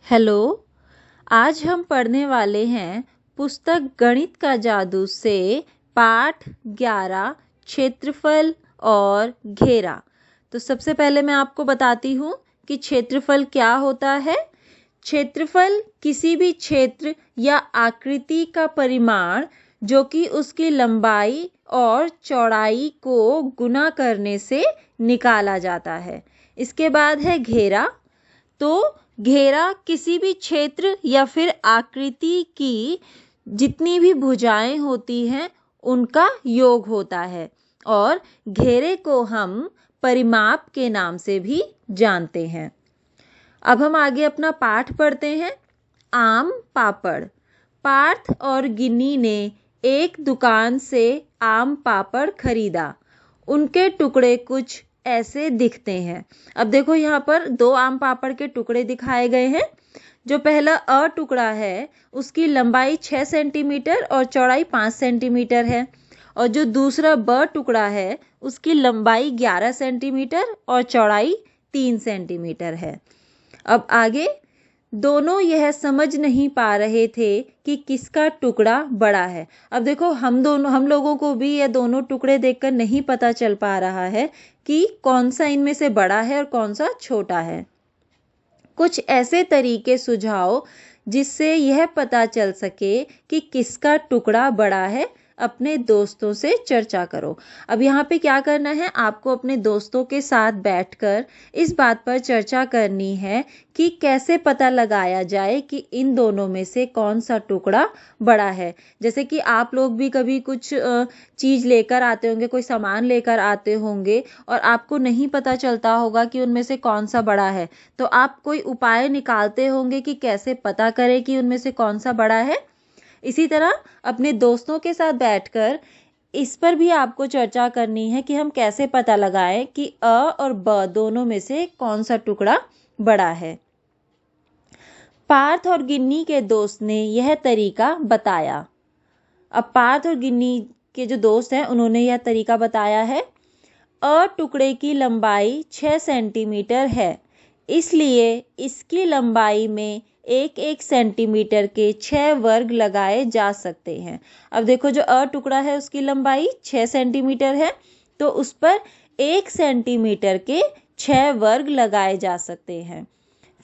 Hello. आज हम पढ़ने वाले हैं पुस्तक गणित का जादू से पाठ 11 क्षेत्रफल और घेरा। तो सबसे पहले मैं आपको बताती हूँ कि क्षेत्रफल क्या होता है। क्षेत्रफल किसी भी क्षेत्र या आकृति का परिमाण जो कि उसकी लंबाई और चौड़ाई को गुना करने से निकाला जाता है। इसके बाद है घेरा। तो घेरा किसी भी क्षेत्र या फिर आकृति की जितनी भी भुजाएं होती हैं उनका योग होता है और घेरे को हम परिमाप के नाम से भी जानते हैं। अब हम आगे अपना पाठ पढ़ते हैं। आम पापड़। पार्थ और गिन्नी ने एक दुकान से आम पापड़ खरीदा। उनके टुकड़े कुछ ऐसे दिखते हैं। अब देखो यहाँ पर दो आम पापड़ के टुकड़े दिखाए गए हैं। जो पहला अ टुकड़ा है उसकी लंबाई 6 सेंटीमीटर और चौड़ाई 5 सेंटीमीटर है और जो दूसरा ब टुकड़ा है उसकी लंबाई 11 सेंटीमीटर और चौड़ाई 3 सेंटीमीटर है। अब आगे दोनों यह समझ नहीं पा रहे थे कि किसका टुकड़ा बड़ा है। अब देखो हम लोगों को भी ये दोनों टुकड़े देखकर नहीं पता चल पा रहा है कि कौन सा इनमें से बड़ा है और कौन सा छोटा है। कुछ ऐसे तरीके सुझाओ जिससे यह पता चल सके कि किसका टुकड़ा बड़ा है। अपने दोस्तों से चर्चा करो। अब यहाँ पे क्या करना है, आपको अपने दोस्तों के साथ बैठकर इस बात पर चर्चा करनी है कि कैसे पता लगाया जाए कि इन दोनों में से कौन सा टुकड़ा बड़ा है। जैसे कि आप लोग भी कभी कुछ चीज़ लेकर आते होंगे, कोई सामान लेकर आते होंगे और आपको नहीं पता चलता होगा कि उनमें से कौन सा बड़ा है, तो आप कोई उपाय निकालते होंगे कि कैसे पता करें कि उनमें से कौन सा बड़ा है। इसी तरह अपने दोस्तों के साथ बैठकर इस पर भी आपको चर्चा करनी है कि हम कैसे पता लगाएं कि अ और ब दोनों में से कौन सा टुकड़ा बड़ा है। पार्थ और गिन्नी के दोस्त ने यह तरीका बताया। अब पार्थ और गिन्नी के जो दोस्त हैं उन्होंने यह तरीका बताया है। अ टुकड़े की लंबाई 6 सेंटीमीटर है, इसलिए इसकी लंबाई में 1-1 सेंटीमीटर के 6 वर्ग लगाए जा सकते हैं। अब देखो जो अ टुकड़ा है उसकी लंबाई 6 सेंटीमीटर है, तो उस पर 1 सेंटीमीटर के 6 वर्ग लगाए जा सकते हैं।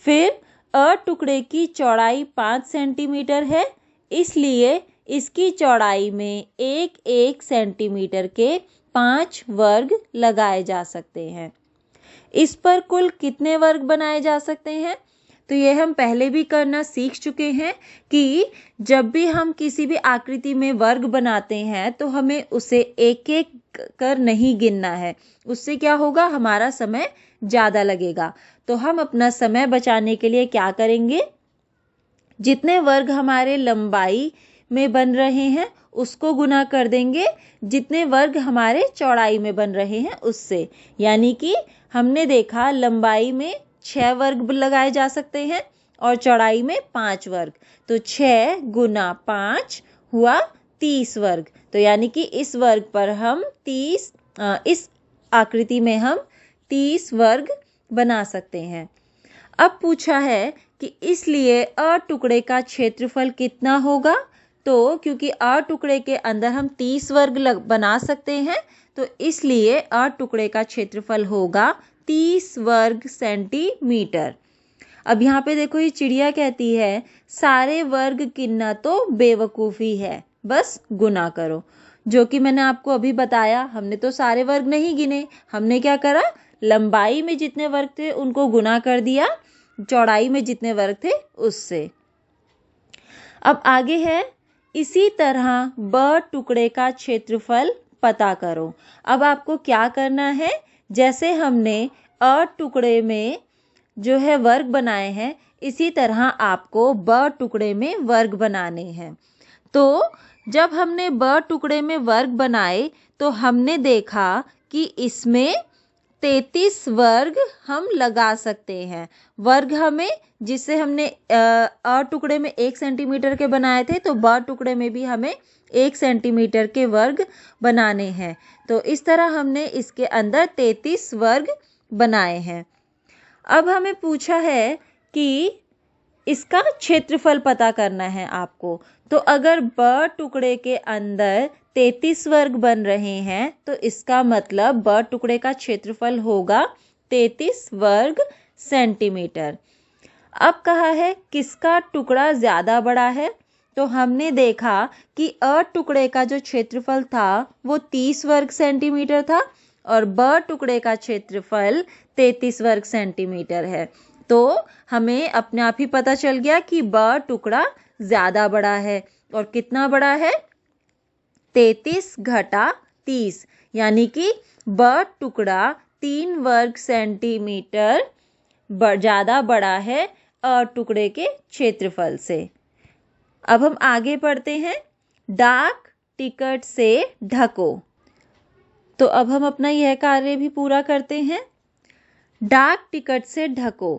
फिर अ टुकड़े की चौड़ाई 5 सेंटीमीटर है, इसलिए इसकी चौड़ाई में 1-1 सेंटीमीटर के 5 वर्ग लगाए जा सकते हैं। इस पर कुल कितने वर्ग बनाए जा सकते हैं? तो ये हम पहले भी करना सीख चुके हैं कि जब भी हम किसी भी आकृति में वर्ग बनाते हैं तो हमें उसे एक एक कर नहीं गिनना है। उससे क्या होगा, हमारा समय ज़्यादा लगेगा। तो हम अपना समय बचाने के लिए क्या करेंगे, जितने वर्ग हमारे लंबाई में बन रहे हैं उसको गुना कर देंगे जितने वर्ग हमारे चौड़ाई में बन रहे हैं उससे। यानी कि हमने देखा लंबाई में 6 वर्ग लगाए जा सकते हैं और चौड़ाई में 5 वर्ग, तो 6 गुना 5 हुआ 30 वर्ग। तो यानी कि इस वर्ग पर हम इस आकृति में हम 30 वर्ग बना सकते हैं। अब पूछा है कि इसलिए अ टुकड़े का क्षेत्रफल कितना होगा। तो क्योंकि अ टुकड़े के अंदर हम 30 वर्ग बना सकते हैं, तो इसलिए अ टुकड़े का क्षेत्रफल होगा 30 वर्ग सेंटीमीटर। अब यहाँ पे देखो ये चिड़िया कहती है सारे वर्ग गिनना तो बेवकूफ़ी है, बस गुना करो। जो कि मैंने आपको अभी बताया, हमने तो सारे वर्ग नहीं गिने, हमने क्या करा, लंबाई में जितने वर्ग थे उनको गुना कर दिया चौड़ाई में जितने वर्ग थे उससे। अब आगे है, इसी तरह ब टुकड़े का क्षेत्रफल पता करो। अब आपको क्या करना है, जैसे हमने अ टुकड़े में जो है वर्ग बनाए हैं, इसी तरह आपको ब टुकड़े में वर्ग बनाने हैं। तो जब हमने ब टुकड़े में वर्ग बनाए तो हमने देखा कि इसमें 33 वर्ग हम लगा सकते हैं। वर्ग हमें, जिससे हमने अ टुकड़े में 1 सेंटीमीटर के बनाए थे, तो ब टुकड़े में भी हमें 1 सेंटीमीटर के वर्ग बनाने हैं। तो इस तरह हमने इसके अंदर 33 वर्ग बनाए हैं। अब हमें पूछा है कि इसका क्षेत्रफल पता करना है आपको। तो अगर ब टुकड़े के अंदर 33 वर्ग बन रहे हैं तो इसका मतलब ब टुकड़े का क्षेत्रफल होगा 33 वर्ग सेंटीमीटर। अब कहा है किसका टुकड़ा ज़्यादा बड़ा है, तो हमने देखा कि अ टुकड़े का जो क्षेत्रफल था वो 30 वर्ग सेंटीमीटर था और ब टुकड़े का क्षेत्रफल 33 वर्ग सेंटीमीटर है। तो हमें अपने आप ही पता चल गया कि ब टुकड़ा ज़्यादा बड़ा है। और कितना बड़ा है? 33 घटा 30, यानी कि ब टुकड़ा 3 वर्ग सेंटीमीटर ज़्यादा बड़ा है अ टुकड़े के क्षेत्रफल से। अब हम आगे पढ़ते हैं। डाक टिकट से ढको। तो अब हम अपना यह कार्य भी पूरा करते हैं। डाक टिकट से ढको।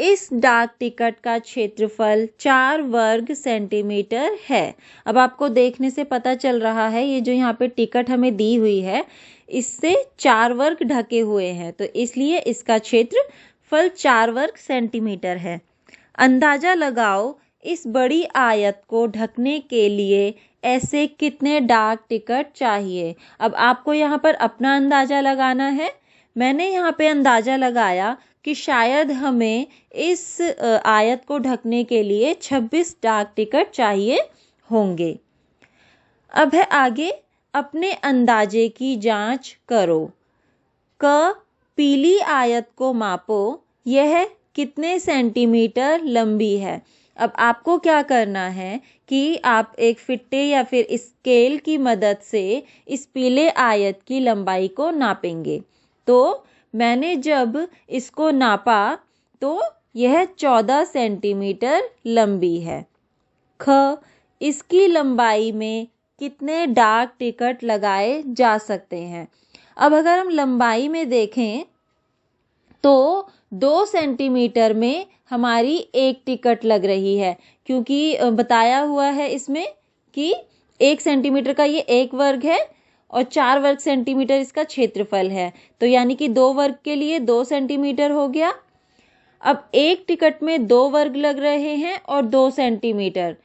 इस डाक टिकट का क्षेत्रफल 4 वर्ग सेंटीमीटर है। अब आपको देखने से पता चल रहा है ये जो यहाँ पे टिकट हमें दी हुई है इससे 4 वर्ग ढके हुए हैं, तो इसलिए इसका क्षेत्रफल 4 वर्ग सेंटीमीटर है। अंदाजा लगाओ इस बड़ी आयत को ढकने के लिए ऐसे कितने डाक टिकट चाहिए। अब आपको यहाँ पर अपना अंदाजा लगाना है। मैंने यहाँ पे अंदाजा लगाया कि शायद हमें इस आयत को ढकने के लिए 26 डाक टिकट चाहिए होंगे। अब है आगे, अपने अंदाजे की जांच करो। क पीली आयत को मापो, यह कितने सेंटीमीटर लंबी है। अब आपको क्या करना है कि आप एक फिट्टे या फिर स्केल की मदद से इस पीले आयत की लंबाई को नापेंगे। तो मैंने जब इसको नापा तो यह 14 सेंटीमीटर लंबी है। ख इसकी लंबाई में कितने डाक टिकट लगाए जा सकते हैं। अब अगर हम लंबाई में देखें तो 2 सेंटीमीटर में हमारी एक टिकट लग रही है, क्योंकि बताया हुआ है इसमें कि 1 सेंटीमीटर का ये 1 वर्ग है और 4 वर्ग सेंटीमीटर इसका क्षेत्रफल है। तो यानी कि 2 वर्ग के लिए 2 सेंटीमीटर हो गया। अब एक टिकट में 2 वर्ग लग रहे हैं और 2 सेंटीमीटर,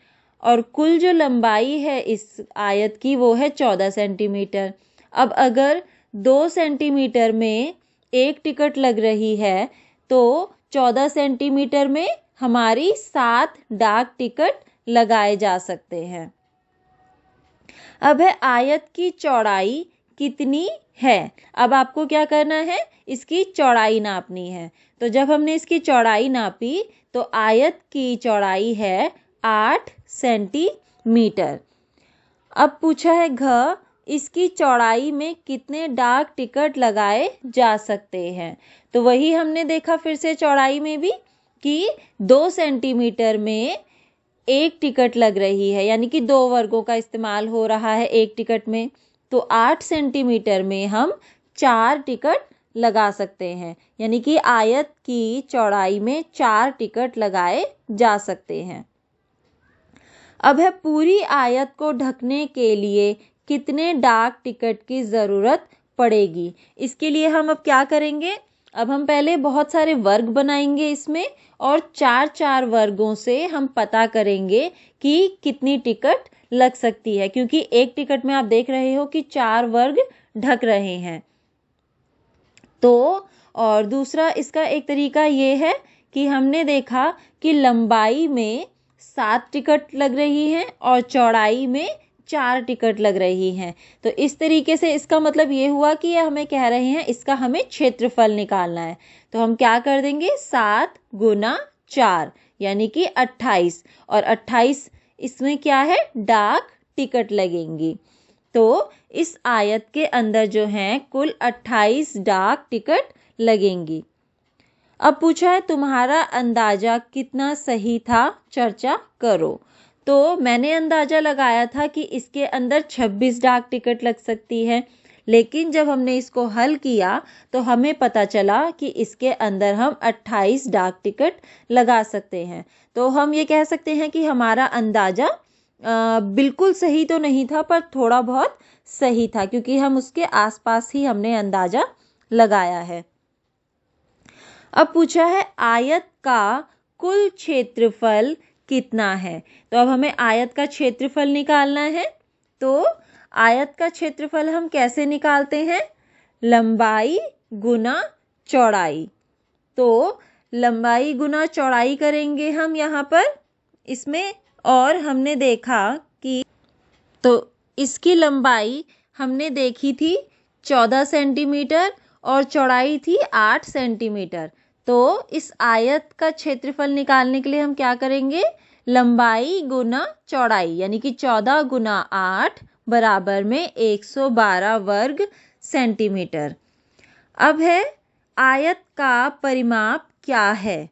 और कुल जो लंबाई है इस आयत की वो है 14 सेंटीमीटर। अब अगर 2 सेंटीमीटर में एक टिकट लग रही है तो 14 सेंटीमीटर में हमारी 7 डाक टिकट लगाए जा सकते हैं। अब है आयत की चौड़ाई कितनी है। अब आपको क्या करना है, इसकी चौड़ाई नापनी है। तो जब हमने इसकी चौड़ाई नापी तो आयत की चौड़ाई है 8 सेंटीमीटर। अब पूछा है घ इसकी चौड़ाई में कितने डाक टिकट लगाए जा सकते हैं। तो वही हमने देखा फिर से चौड़ाई में भी कि 2 सेंटीमीटर में एक टिकट लग रही है, यानी कि 2 वर्गों का इस्तेमाल हो रहा है एक टिकट में। तो 8 सेंटीमीटर में हम 4 टिकट लगा सकते हैं, यानी कि आयत की चौड़ाई में 4 टिकट लगाए जा सकते हैं। अब है पूरी आयत को ढकने के लिए कितने डाक टिकट की ज़रूरत पड़ेगी। इसके लिए हम अब क्या करेंगे, अब हम पहले बहुत सारे वर्ग बनाएंगे इसमें और 4-4 वर्गों से हम पता करेंगे कि कितनी टिकट लग सकती है, क्योंकि एक टिकट में आप देख रहे हो कि 4 वर्ग ढक रहे हैं। तो और दूसरा इसका एक तरीका ये है कि हमने देखा कि लंबाई में 7 टिकट लग रही हैं और चौड़ाई में 4 टिकट लग रही हैं। तो इस तरीके से इसका मतलब ये हुआ कि ये हमें कह रहे हैं इसका हमें क्षेत्रफल निकालना है। तो हम क्या कर देंगे, 7 गुना 4 यानी कि 28, और 28 इसमें क्या है, डाक टिकट लगेंगी। तो इस आयत के अंदर जो हैं कुल 28 डाक टिकट लगेंगी। अब पूछा है तुम्हारा अंदाजा कितना सही था, चर्चा करो। तो मैंने अंदाजा लगाया था कि इसके अंदर 26 डाक टिकट लग सकती है, लेकिन जब हमने इसको हल किया तो हमें पता चला कि इसके अंदर हम 28 डाक टिकट लगा सकते हैं। तो हम ये कह सकते हैं कि हमारा अंदाजा बिल्कुल सही तो नहीं था पर थोड़ा बहुत सही था, क्योंकि हम उसके आसपास ही हमने अंदाजा लगाया है। अब पूछा है आयत का कुल क्षेत्रफल कितना है। तो अब हमें आयत का क्षेत्रफल निकालना है। तो आयत का क्षेत्रफल हम कैसे निकालते हैं? लंबाई गुना चौड़ाई। तो लंबाई गुना चौड़ाई करेंगे हम यहाँ पर इसमें, और हमने देखा कि तो इसकी लंबाई हमने देखी थी 14 सेंटीमीटर और चौड़ाई थी 8 सेंटीमीटर। तो इस आयत का क्षेत्रफल निकालने के लिए हम क्या करेंगे? लंबाई गुना चौड़ाई, यानी कि 14 गुना 8 बराबर में 112 वर्ग सेंटीमीटर। अब है आयत का परिमाप क्या है।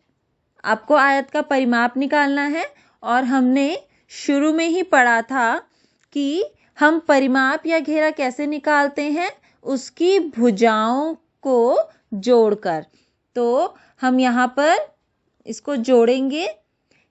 आपको आयत का परिमाप निकालना है, और हमने शुरू में ही पढ़ा था कि हम परिमाप या घेरा कैसे निकालते हैं, उसकी भुजाओं को जोड़कर। तो हम यहाँ पर इसको जोड़ेंगे,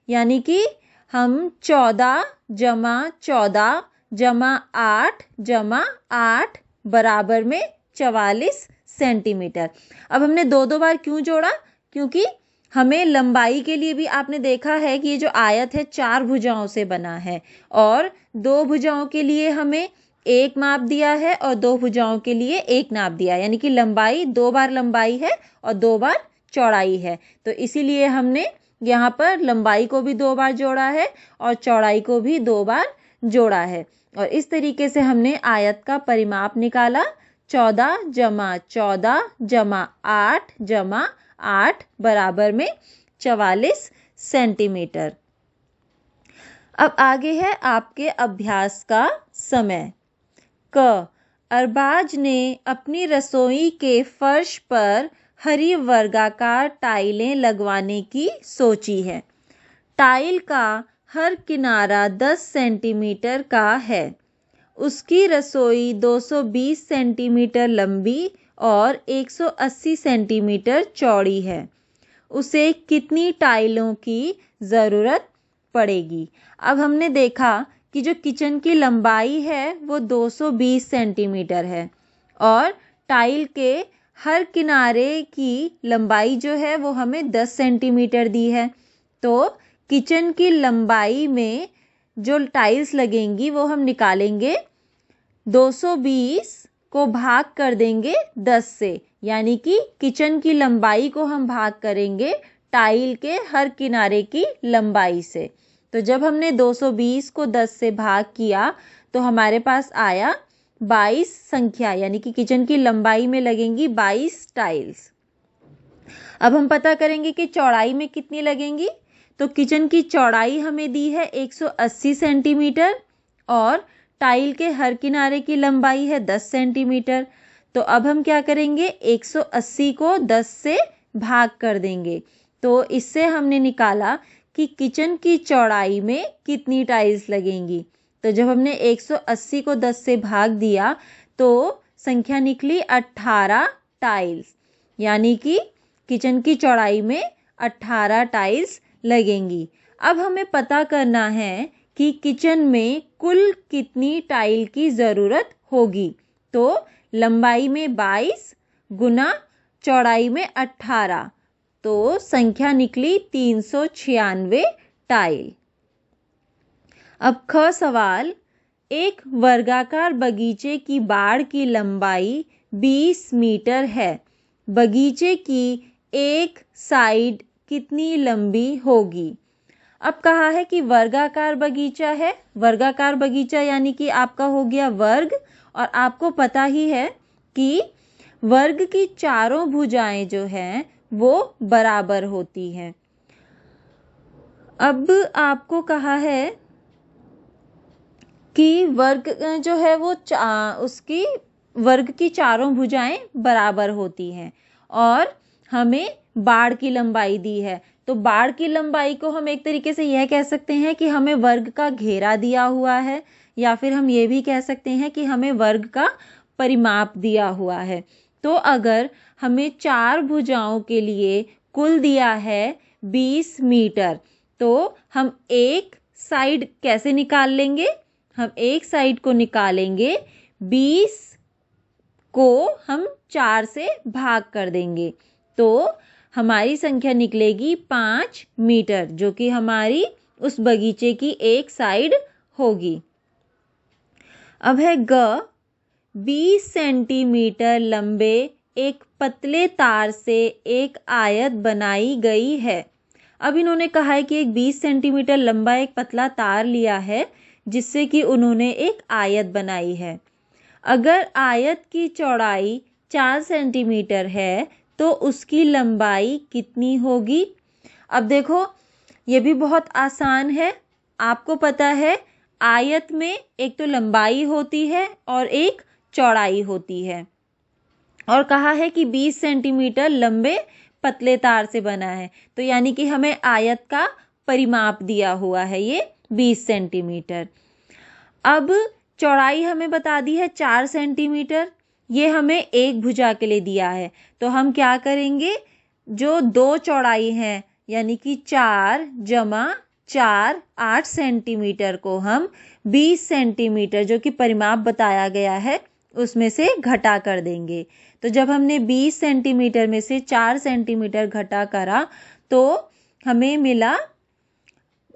यानी कि हम 14 जमा 14 जमा 8 जमा 8 बराबर में 44 सेंटीमीटर। अब हमने दो दो बार क्यों जोड़ा? क्योंकि हमें लंबाई के लिए भी आपने देखा है कि ये जो आयत है 4 भुजाओं से बना है, और 2 भुजाओं के लिए हमें एक माप दिया है और 2 भुजाओं के लिए एक नाप दिया है, यानी कि लंबाई 2 बार लंबाई है और 2 बार चौड़ाई है। तो इसीलिए हमने यहाँ पर लंबाई को भी 2 बार जोड़ा है और चौड़ाई को भी 2 बार जोड़ा है, और इस तरीके से हमने आयत का परिमाप निकाला। 14 जमा 14 जमा 8 जमा 8 बराबर में 44 सेंटीमीटर। अब आगे है आपके अभ्यास का समय। क, अरबाज ने अपनी रसोई के फर्श पर हरी वर्गाकार टाइलें लगवाने की सोची है। टाइल का हर किनारा 10 सेंटीमीटर का है। उसकी रसोई 220 सेंटीमीटर लंबी और 180 सेंटीमीटर चौड़ी है। उसे कितनी टाइलों की ज़रूरत पड़ेगी? अब हमने देखा कि जो किचन की लंबाई है वो 220 सेंटीमीटर है, और टाइल के हर किनारे की लंबाई जो है वो हमें 10 सेंटीमीटर दी है। तो किचन की लंबाई में जो टाइल्स लगेंगी वो हम निकालेंगे। 220 को भाग कर देंगे 10 से, यानी कि किचन की लंबाई को हम भाग करेंगे टाइल के हर किनारे की लंबाई से। तो जब हमने 220 को 10 से भाग किया तो हमारे पास आया 22 संख्या, यानी कि किचन की लंबाई में लगेंगी 22 टाइल्स। अब हम पता करेंगे कि चौड़ाई में कितनी लगेंगी। तो किचन की चौड़ाई हमें दी है 180 सेंटीमीटर और टाइल के हर किनारे की लंबाई है 10 सेंटीमीटर। तो अब हम क्या करेंगे? 180 को 10 से भाग कर देंगे। तो इससे हमने निकाला कि किचन की चौड़ाई में कितनी टाइल्स लगेंगी। तो जब हमने 180 को 10 से भाग दिया तो संख्या निकली 18 टाइल्स, यानी कि किचन की चौड़ाई में 18 टाइल्स लगेंगी। अब हमें पता करना है कि किचन में कुल कितनी टाइल की ज़रूरत होगी। तो लंबाई में 22 गुना चौड़ाई में 18, तो संख्या निकली 396 टाइल। अब ख सवाल, एक वर्गाकार बगीचे की बाड़ की लंबाई 20 मीटर है। बगीचे की एक साइड कितनी लंबी होगी? अब कहा है कि वर्गाकार बगीचा है। वर्गाकार बगीचा यानी कि आपका हो गया वर्ग, और आपको पता ही है कि वर्ग की चारों भुजाएं जो हैं वो बराबर होती हैं। अब आपको कहा है कि वर्ग जो है वो उसकी वर्ग की चारों भुजाएं बराबर होती हैं, और हमें बाड़ की लंबाई दी है। तो बाड़ की लंबाई को हम एक तरीके से यह कह सकते हैं कि हमें वर्ग का घेरा दिया हुआ है, या फिर हम ये भी कह सकते हैं कि हमें वर्ग का परिमाप दिया हुआ है। तो अगर हमें 4 भुजाओं के लिए कुल दिया है 20 मीटर, तो हम एक साइड कैसे निकाल लेंगे? हम एक साइड को निकालेंगे, 20 को हम 4 से भाग कर देंगे। तो हमारी संख्या निकलेगी 5 मीटर, जो कि हमारी उस बगीचे की एक साइड होगी। अब है ग, 20 सेंटीमीटर लंबे एक पतले तार से एक आयत बनाई गई है। अब इन्होंने कहा है कि एक 20 सेंटीमीटर लंबा एक पतला तार लिया है जिससे कि उन्होंने एक आयत बनाई है। अगर आयत की चौड़ाई 4 सेंटीमीटर है तो उसकी लंबाई कितनी होगी? अब देखो, ये भी बहुत आसान है। आपको पता है आयत में एक तो लंबाई होती है और एक चौड़ाई होती है, और कहा है कि 20 सेंटीमीटर लंबे पतले तार से बना है, तो यानी कि हमें आयत का परिमाप दिया हुआ है ये 20 सेंटीमीटर। अब चौड़ाई हमें बता दी है 4 सेंटीमीटर, ये हमें एक भुजा के लिए दिया है। तो हम क्या करेंगे, जो दो चौड़ाई है यानी कि 4 जमा 4 8 सेंटीमीटर को हम 20 सेंटीमीटर जो कि परिमाप बताया गया है उसमें से घटा कर देंगे। तो जब हमने 20 सेंटीमीटर में से 4 सेंटीमीटर घटा करा तो हमें मिला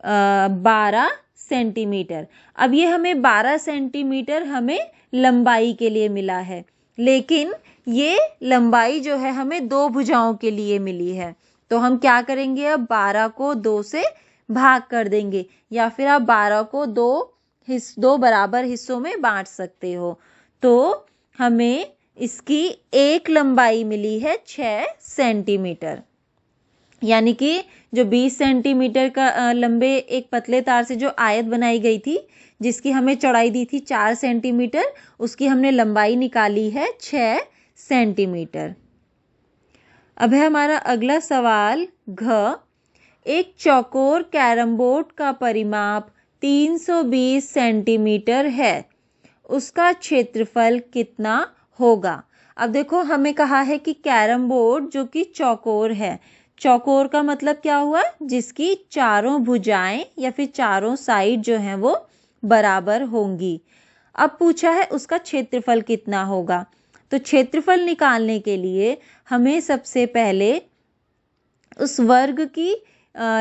12 सेंटीमीटर। अब ये हमें 12 सेंटीमीटर हमें लंबाई के लिए मिला है, लेकिन ये लंबाई जो है हमें दो भुजाओं के लिए मिली है। तो हम क्या करेंगे, अब 12 को 2 से भाग कर देंगे, या फिर आप 12 को दो बराबर हिस्सों में बांट सकते हो। तो हमें इसकी एक लंबाई मिली है 6 सेंटीमीटर, यानी कि जो 20 सेंटीमीटर का लंबे एक पतले तार से जो आयत बनाई गई थी जिसकी हमें चौड़ाई दी थी 4 सेंटीमीटर, उसकी हमने लंबाई निकाली है 6 सेंटीमीटर। अब है हमारा अगला सवाल घ, एक चौकोर कैरम बोर्ड का परिमाप 320 सेंटीमीटर है, उसका क्षेत्रफल कितना होगा? अब देखो, हमें कहा है कि कैरम बोर्ड जो कि चौकोर है। चौकोर का मतलब क्या हुआ, जिसकी चारों भुजाएं या फिर चारों साइड जो हैं वो बराबर होंगी। अब पूछा है उसका क्षेत्रफल कितना होगा। तो क्षेत्रफल निकालने के लिए हमें सबसे पहले उस वर्ग की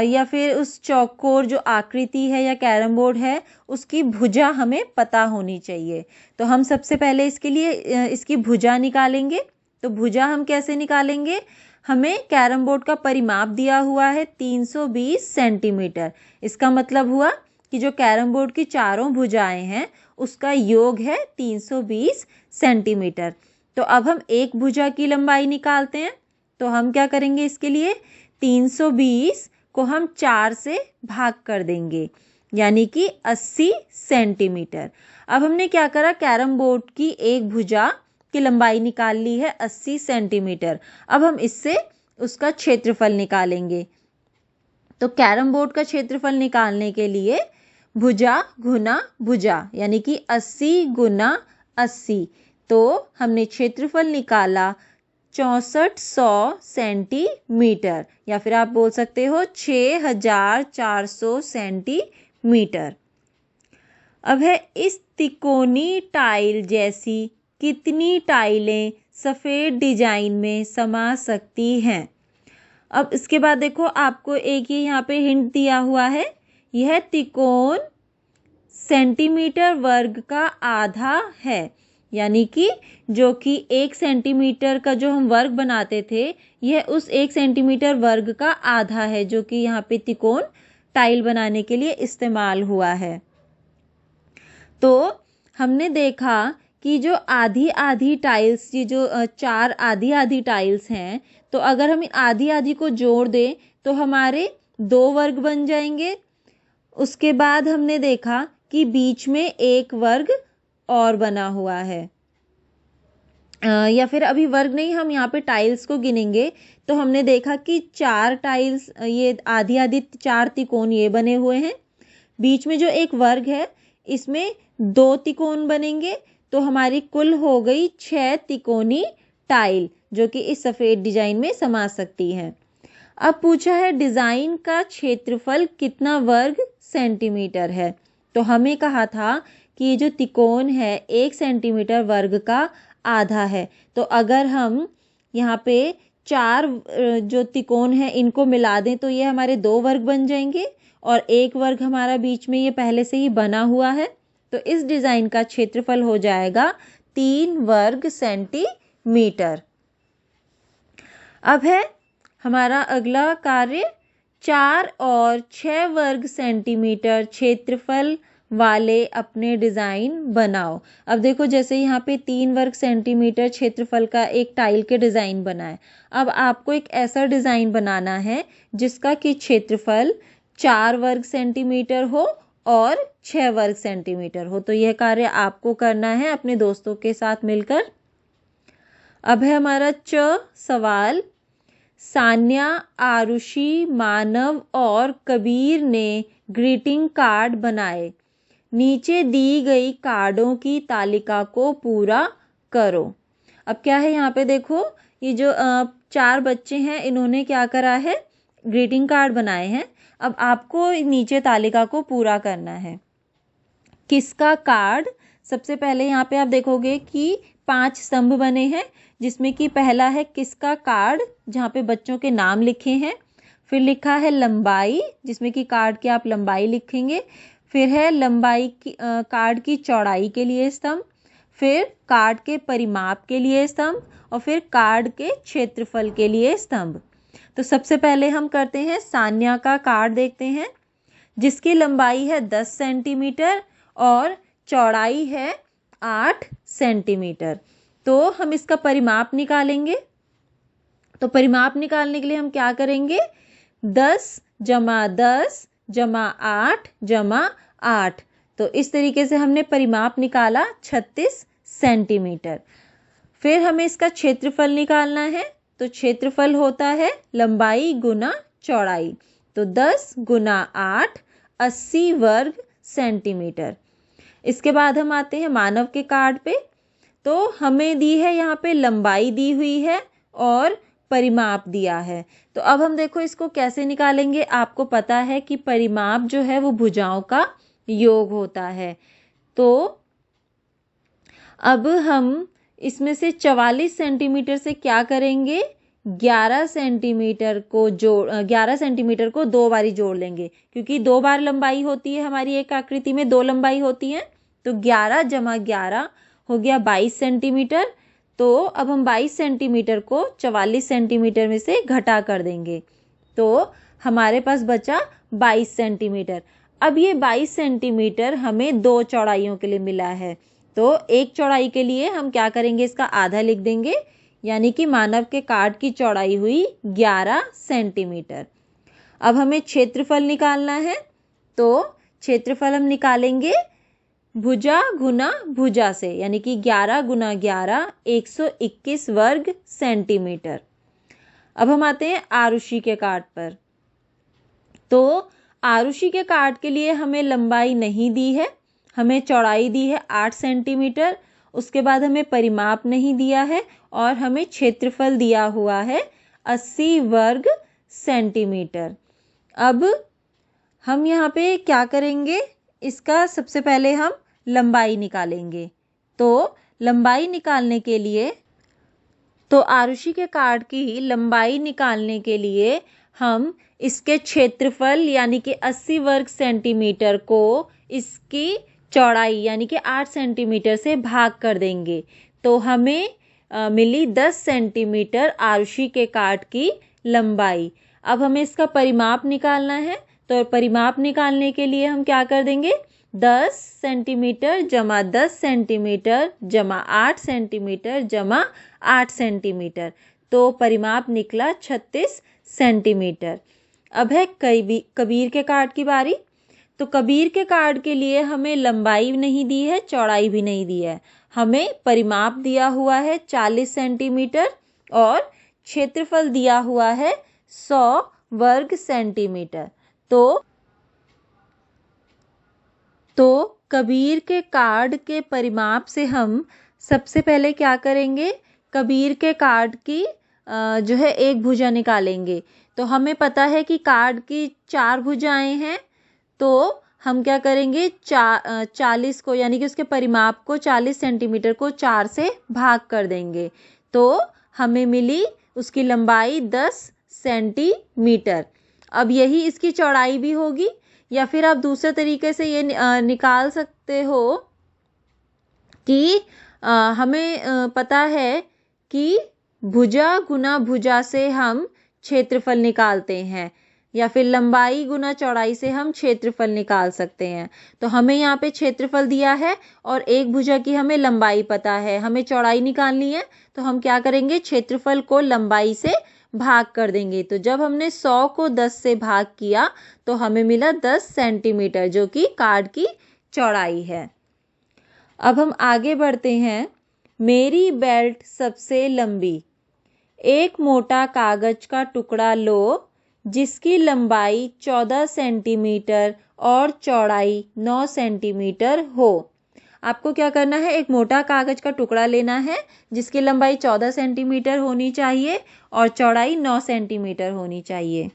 या फिर उस चौकोर जो आकृति है या कैरम बोर्ड है उसकी भुजा हमें पता होनी चाहिए। तो हम सबसे पहले इसके लिए इसकी भुजा निकालेंगे। तो भुजा हम कैसे निकालेंगे, हमें कैरम बोर्ड का परिमाप दिया हुआ है 320 सेंटीमीटर। इसका मतलब हुआ कि जो कैरम बोर्ड की चारों भुजाएं हैं उसका योग है 320 सेंटीमीटर। तो अब हम एक भुजा की लंबाई निकालते हैं। तो हम क्या करेंगे, इसके लिए 320 को हम 4 से भाग कर देंगे, यानी कि 80 सेंटीमीटर। अब हमने क्या करा, कैरम बोर्ड की एक भुजा की लंबाई निकाल ली है 80 सेंटीमीटर। अब हम इससे उसका क्षेत्रफल निकालेंगे। तो कैरम बोर्ड का क्षेत्रफल निकालने के लिए भुजा गुना भुजा यानी कि 80 गुना 80। तो हमने क्षेत्रफल निकाला 6400 सेंटीमीटर, या फिर आप बोल सकते हो 6400 सेंटीमीटर। अब है इस तिकोनी टाइल जैसी कितनी टाइलें सफ़ेद डिजाइन में समा सकती हैं? अब इसके बाद देखो, आपको एक ये यहाँ पे हिंट दिया हुआ है, यह तिकोन सेंटीमीटर वर्ग का आधा है, यानी कि जो कि 1 सेंटीमीटर का जो हम वर्ग बनाते थे यह उस 1 सेंटीमीटर वर्ग का आधा है, जो कि यहाँ पे तिकोन टाइल बनाने के लिए इस्तेमाल हुआ है। तो हमने देखा कि जो आधी आधी टाइल्स, ये जो 4 आधी आधी टाइल्स हैं, तो अगर हम आधी आधी को जोड़ दें तो हमारे 2 वर्ग बन जाएंगे। उसके बाद हमने देखा कि बीच में एक वर्ग और बना हुआ है, या फिर अभी वर्ग नहीं, हम यहाँ पे टाइल्स को गिनेंगे। तो हमने देखा कि 4 टाइल्स, ये आधी आधी 4 तिकोन ये बने हुए हैं। बीच में जो एक वर्ग है इसमें 2 तिकोन बनेंगे, तो हमारी कुल हो गई 6 तिकोनी टाइल जो कि इस सफ़ेद डिजाइन में समा सकती हैं। अब पूछा है डिजाइन का क्षेत्रफल कितना वर्ग सेंटीमीटर है। तो हमें कहा था कि ये जो तिकोन है 1 सेंटीमीटर वर्ग का आधा है। तो अगर हम यहाँ पे चार जो त्रिकोण है इनको मिला दें तो ये हमारे 2 वर्ग बन जाएंगे और 1 वर्ग हमारा बीच में ये पहले से ही बना हुआ है। तो इस डिज़ाइन का क्षेत्रफल हो जाएगा 3 वर्ग सेंटीमीटर। अब है हमारा अगला कार्य 4 और 6 वर्ग सेंटीमीटर क्षेत्रफल वाले अपने डिज़ाइन बनाओ। अब देखो जैसे यहाँ पे 3 वर्ग सेंटीमीटर क्षेत्रफल का एक टाइल के डिज़ाइन बना है। अब आपको एक ऐसा डिज़ाइन बनाना है जिसका कि क्षेत्रफल 4 वर्ग सेंटीमीटर हो और 6 वर्ग सेंटीमीटर हो। तो यह कार्य आपको करना है अपने दोस्तों के साथ मिलकर। अब है हमारा सवाल। सान्या, आरुषि, मानव और कबीर ने ग्रीटिंग कार्ड बनाए। नीचे दी गई कार्डों की तालिका को पूरा करो। अब क्या है यहाँ पे देखो, ये जो 4 बच्चे हैं इन्होंने क्या करा है, ग्रीटिंग कार्ड बनाए हैं। अब आपको नीचे तालिका को पूरा करना है। किसका कार्ड, सबसे पहले यहाँ पे आप देखोगे कि 5 स्तंभ बने हैं जिसमें कि पहला है किसका कार्ड, जहाँ पे बच्चों के नाम लिखे हैं। फिर लिखा है लंबाई, जिसमें कि कार्ड की आप लंबाई लिखेंगे। फिर है लंबाई की कार्ड की चौड़ाई के लिए स्तंभ। फिर कार्ड के परिमाप के लिए स्तंभ और फिर कार्ड के क्षेत्रफल के लिए स्तंभ। तो सबसे पहले हम करते हैं सान्या का कार्ड देखते हैं, जिसकी लंबाई है 10 सेंटीमीटर और चौड़ाई है 8 सेंटीमीटर। तो हम इसका परिमाप निकालेंगे। तो परिमाप निकालने के लिए हम क्या करेंगे, 10 जमा 10 जमा 8 जमा 8। तो इस तरीके से हमने परिमाप निकाला 36 सेंटीमीटर। फिर हमें इसका क्षेत्रफल निकालना है। तो क्षेत्रफल होता है लंबाई गुना चौड़ाई। तो 10 गुना 8 80 वर्ग सेंटीमीटर। इसके बाद हम आते हैं मानव के कार्ड पे। तो हमें दी है यहाँ पे लंबाई दी हुई है और परिमाप दिया है। तो अब हम देखो इसको कैसे निकालेंगे। आपको पता है कि परिमाप जो है वो भुजाओं का योग होता है। तो अब हम इसमें से 44 सेंटीमीटर से क्या करेंगे, 11 सेंटीमीटर को 2 बारी जोड़ लेंगे, क्योंकि 2 बार लंबाई होती है हमारी एक आकृति में, 2 लंबाई होती है। तो 11 जमा 11 हो गया 22 सेंटीमीटर। तो अब हम 22 सेंटीमीटर को 44 सेंटीमीटर में से घटा कर देंगे। तो हमारे पास बचा 22 सेंटीमीटर। अब ये 22 सेंटीमीटर हमें 2 चौड़ाइयों के लिए मिला है। तो एक चौड़ाई के लिए हम क्या करेंगे, इसका आधा लिख देंगे, यानी कि मानव के कार्ड की चौड़ाई हुई 11 सेंटीमीटर। अब हमें क्षेत्रफल निकालना है। तो क्षेत्रफल हम निकालेंगे भुजा गुना भुजा से, यानी कि 11 गुना 11 121 वर्ग सेंटीमीटर। अब हम आते हैं आरुषि के कार्ड पर। तो आरुषि के कार्ड के लिए हमें लंबाई नहीं दी है, हमें चौड़ाई दी है 8 सेंटीमीटर। उसके बाद हमें परिमाप नहीं दिया है और हमें क्षेत्रफल दिया हुआ है 80 वर्ग सेंटीमीटर। अब हम यहाँ पे क्या करेंगे, इसका सबसे पहले हम लंबाई निकालेंगे। तो लंबाई निकालने के लिए, तो आरुषि के कार्ड की लंबाई निकालने के लिए हम इसके क्षेत्रफल यानी कि 80 वर्ग सेंटीमीटर को इसकी चौड़ाई यानी कि 8 सेंटीमीटर से भाग कर देंगे। तो हमें मिली 10 सेंटीमीटर आरुषि के कार्ड की लंबाई। अब हमें इसका परिमाप निकालना है। तो परिमाप निकालने के लिए हम क्या कर देंगे, 10 सेंटीमीटर जमा 10 सेंटीमीटर जमा 8 सेंटीमीटर जमा 8 सेंटीमीटर। तो परिमाप निकला 36 सेंटीमीटर। अब है कबीर के कार्ड की बारी। तो कबीर के कार्ड के लिए हमें लंबाई नहीं दी है, चौड़ाई भी नहीं दी है, हमें परिमाप दिया हुआ है 40 सेंटीमीटर और क्षेत्रफल दिया हुआ है 100 वर्ग सेंटीमीटर। तो कबीर के कार्ड के परिमाप से हम सबसे पहले क्या करेंगे, कबीर के कार्ड की जो है एक भुजा निकालेंगे। तो हमें पता है कि कार्ड की 4 भुजाएं हैं। तो हम क्या करेंगे, 40 को यानी कि उसके परिमाप को 40 सेंटीमीटर को 4 से भाग कर देंगे। तो हमें मिली उसकी लंबाई 10 सेंटीमीटर। अब यही इसकी चौड़ाई भी होगी, या फिर आप दूसरे तरीके से ये निकाल सकते हो कि हमें पता है कि भुजा गुना भुजा से हम क्षेत्रफल निकालते हैं, या फिर लंबाई गुना चौड़ाई से हम क्षेत्रफल निकाल सकते हैं। तो हमें यहाँ पे क्षेत्रफल दिया है और एक भुजा की हमें लंबाई पता है, हमें चौड़ाई निकालनी है, तो हम क्या करेंगे, क्षेत्रफल को लंबाई से भाग कर देंगे। तो जब हमने 100 को 10 से भाग किया तो हमें मिला 10 सेंटीमीटर, जो कि कार्ड की चौड़ाई है। अब हम आगे बढ़ते हैं। मेरी बेल्ट सबसे लंबी। एक मोटा कागज का टुकड़ा लो जिसकी लंबाई 14 सेंटीमीटर और चौड़ाई 9 सेंटीमीटर हो। आपको क्या करना है, एक मोटा कागज का टुकड़ा लेना है जिसकी लंबाई 14 सेंटीमीटर होनी चाहिए और चौड़ाई 9 सेंटीमीटर होनी चाहिए।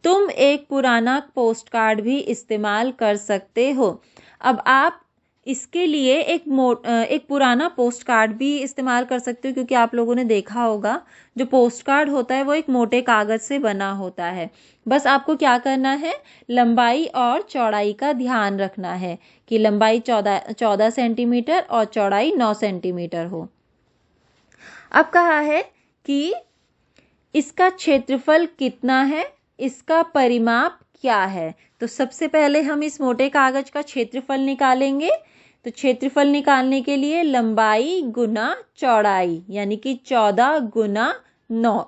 तुम एक पुराना पोस्ट कार्ड भी इस्तेमाल कर सकते हो। अब आप इसके लिए एक पुराना पोस्ट कार्ड भी इस्तेमाल कर सकते हो, क्योंकि आप लोगों ने देखा होगा जो पोस्ट कार्ड होता है वो एक मोटे कागज से बना होता है। बस आपको क्या करना है, लंबाई और चौड़ाई का ध्यान रखना है कि लंबाई 14 सेंटीमीटर और चौड़ाई 9 सेंटीमीटर हो। अब कहा है कि इसका क्षेत्रफल कितना है, इसका परिमाप क्या है। तो सबसे पहले हम इस मोटे कागज का क्षेत्रफल निकालेंगे। तो क्षेत्रफल निकालने के लिए लंबाई गुना चौड़ाई, यानी कि 14 गुना 9,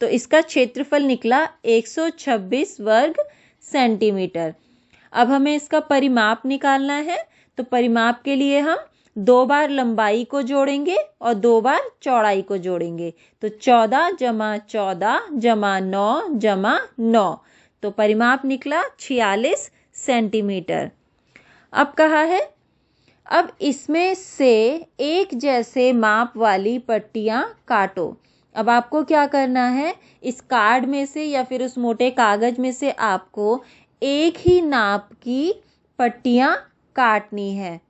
तो इसका क्षेत्रफल निकला 126 वर्ग सेंटीमीटर। अब हमें इसका परिमाप निकालना है। तो परिमाप के लिए हम 2 बार लंबाई को जोड़ेंगे और 2 बार चौड़ाई को जोड़ेंगे। तो 14 जमा 14 जमा 9 जमा 9, तो परिमाप निकला 46 सेंटीमीटर। अब कहा है, अब इसमें से एक जैसे माप वाली पट्टियां काटो। अब आपको क्या करना है, इस कार्ड में से या फिर उस मोटे कागज में से आपको एक ही नाप की पट्टियां काटनी है।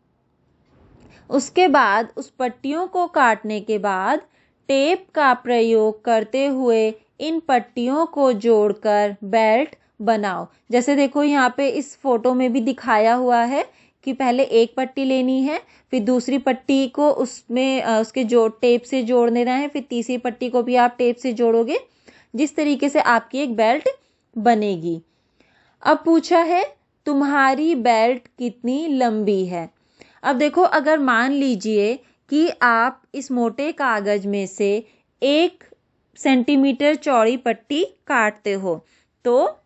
उसके बाद उस पट्टियों को काटने के बाद टेप का प्रयोग करते हुए इन पट्टियों को जोड़कर बेल्ट बनाओ। जैसे देखो यहाँ पे इस फोटो में भी दिखाया हुआ है कि पहले एक पट्टी लेनी है, फिर दूसरी पट्टी को उसमें उसके टेप से जोड़ देना है, फिर तीसरी पट्टी को भी आप टेप से जोड़ोगे। जिस तरीके से आपकी एक बेल्ट बनेगी। अब पूछा है तुम्हारी बेल्ट कितनी लंबी है। अब देखो, अगर मान लीजिए कि आप इस मोटे कागज में से 1 सेंटीमीटर चौड़ी पट्टी काटते हो, तो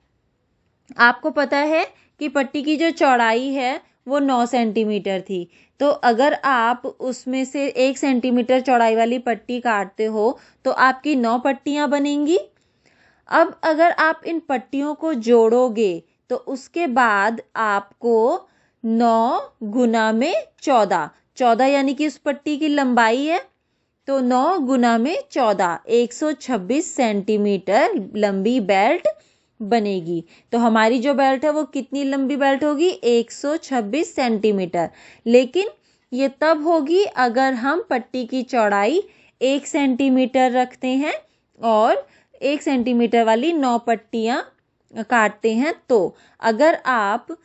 आपको पता है कि पट्टी की जो चौड़ाई है वो 9 सेंटीमीटर थी। तो अगर आप उसमें से 1 सेंटीमीटर चौड़ाई वाली पट्टी काटते हो तो आपकी 9 पट्टियां बनेंगी। अब अगर आप इन पट्टियों को जोड़ोगे तो उसके बाद आपको 9 गुना में 14 यानी कि उस पट्टी की लंबाई है, तो 9 गुना में 14 126 सेंटीमीटर लंबी बेल्ट बनेगी। तो हमारी जो बेल्ट है वो कितनी लंबी बेल्ट होगी, 126 सेंटीमीटर। लेकिन ये तब होगी अगर हम पट्टी की चौड़ाई 1 सेंटीमीटर रखते हैं और 1 सेंटीमीटर वाली 9 पट्टियां काटते हैं। तो अगर आप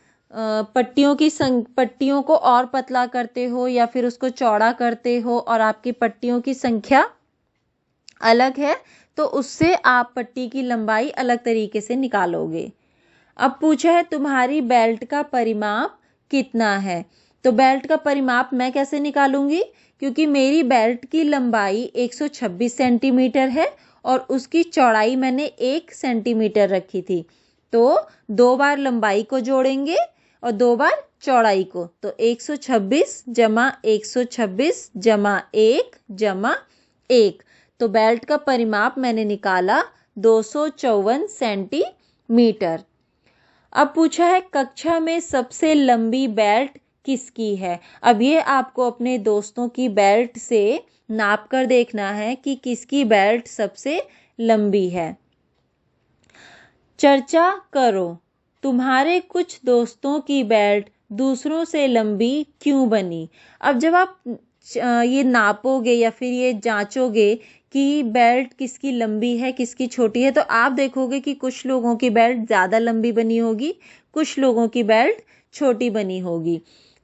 पट्टियों को और पतला करते हो या फिर उसको चौड़ा करते हो और आपकी पट्टियों की संख्या अलग है, तो उससे आप पट्टी की लंबाई अलग तरीके से निकालोगे। अब पूछा है तुम्हारी बेल्ट का परिमाप कितना है। तो बेल्ट का परिमाप मैं कैसे निकालूंगी, क्योंकि मेरी बेल्ट की लंबाई 126 सेंटीमीटर है और उसकी चौड़ाई मैंने 1 सेंटीमीटर रखी थी। तो 2 बार लंबाई को जोड़ेंगे और 2 बार चौड़ाई को, तो 126 जमा 126 जमा 1 जमा 1, तो बेल्ट का परिमाप मैंने निकाला 254 सेंटीमीटर। अब पूछा है कक्षा में सबसे लंबी बेल्ट किसकी है। अब ये आपको अपने दोस्तों की बेल्ट से नाप कर देखना है कि किसकी बेल्ट सबसे लंबी है। चर्चा करो, तुम्हारे कुछ दोस्तों की बेल्ट दूसरों से लंबी क्यों बनी। अब जब आप ये नापोगे या फिर ये जांचोगे कि बेल्ट किसकी लंबी है किसकी छोटी है, तो आप देखोगे कि कुछ लोगों की बेल्ट ज़्यादा लंबी बनी होगी, कुछ लोगों की बेल्ट छोटी बनी होगी।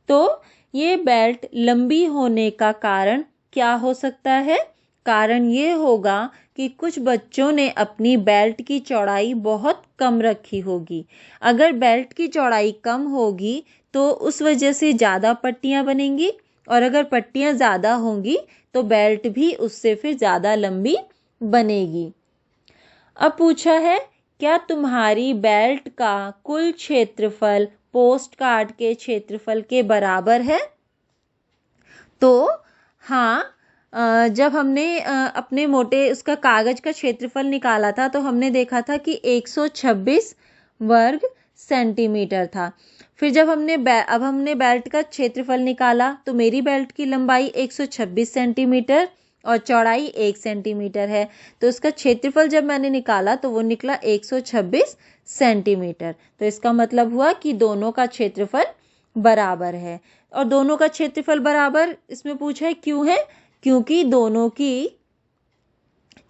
तो ये बेल्ट लंबी होने का कारण क्या हो सकता है? कारण ये होगा कि कुछ बच्चों ने अपनी बेल्ट की चौड़ाई बहुत कम रखी होगी। अगर बेल्ट की चौड़ाई कम होगी तो उस वजह से ज़्यादा पट्टियाँ बनेंगी, और अगर पट्टियाँ ज़्यादा होंगी तो बेल्ट भी उससे फिर ज़्यादा लंबी बनेगी। अब पूछा है, क्या तुम्हारी बेल्ट का कुल क्षेत्रफल पोस्ट कार्ड के क्षेत्रफल के बराबर है? तो हाँ, जब हमने अपने मोटे उसका कागज का क्षेत्रफल निकाला था तो हमने देखा था कि 126 वर्ग सेंटीमीटर था। फिर जब हमने बेल्ट का क्षेत्रफल निकाला तो मेरी बेल्ट की लंबाई 126 सेंटीमीटर और चौड़ाई 1 सेंटीमीटर है, तो उसका क्षेत्रफल जब मैंने निकाला तो वो निकला 126 सेंटीमीटर। तो इसका मतलब हुआ कि दोनों का क्षेत्रफल बराबर है। और दोनों का क्षेत्रफल बराबर इसमें पूछा है क्यों है? क्योंकि दोनों की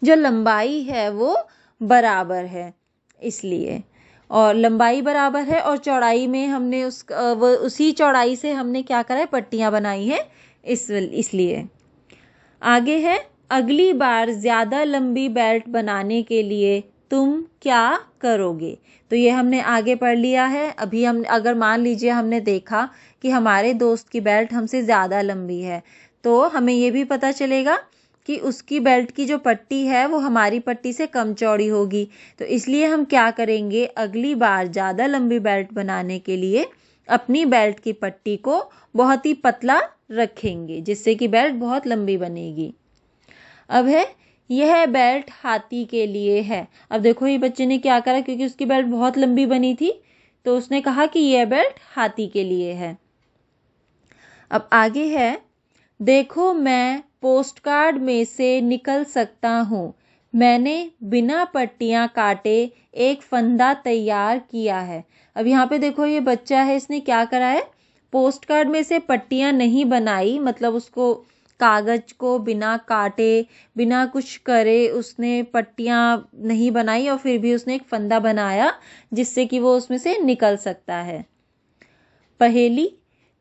जो लंबाई है वो बराबर है, इसलिए। और लंबाई बराबर है और चौड़ाई में हमने उसी चौड़ाई से हमने क्या करा है, पट्टियाँ बनाई है, इसलिए। आगे है, अगली बार ज़्यादा लंबी बेल्ट बनाने के लिए तुम क्या करोगे? तो ये हमने आगे पढ़ लिया है। अभी हम अगर मान लीजिए हमने देखा कि हमारे दोस्त की बेल्ट हमसे ज़्यादा लंबी है, तो हमें ये भी पता चलेगा कि उसकी बेल्ट की जो पट्टी है वो हमारी पट्टी से कम चौड़ी होगी। तो इसलिए हम क्या करेंगे, अगली बार ज़्यादा लंबी बेल्ट बनाने के लिए अपनी बेल्ट की पट्टी को बहुत ही पतला रखेंगे, जिससे कि बेल्ट बहुत लंबी बनेगी। अब है, यह बेल्ट हाथी के लिए है। अब देखो ये बच्चे ने क्या करा, क्योंकि उसकी बेल्ट बहुत लंबी बनी थी तो उसने कहा कि यह बेल्ट हाथी के लिए है। अब आगे है, देखो मैं पोस्ट कार्ड में से निकल सकता हूँ। मैंने बिना पट्टियाँ काटे एक फंदा तैयार किया है। अब यहाँ पे देखो ये बच्चा है, इसने क्या करा है, पोस्ट कार्ड में से पट्टियाँ नहीं बनाई, मतलब उसको कागज को बिना काटे बिना कुछ करे उसने पट्टियाँ नहीं बनाई और फिर भी उसने एक फंदा बनाया जिससे कि वो उसमें से निकल सकता है। पहेली,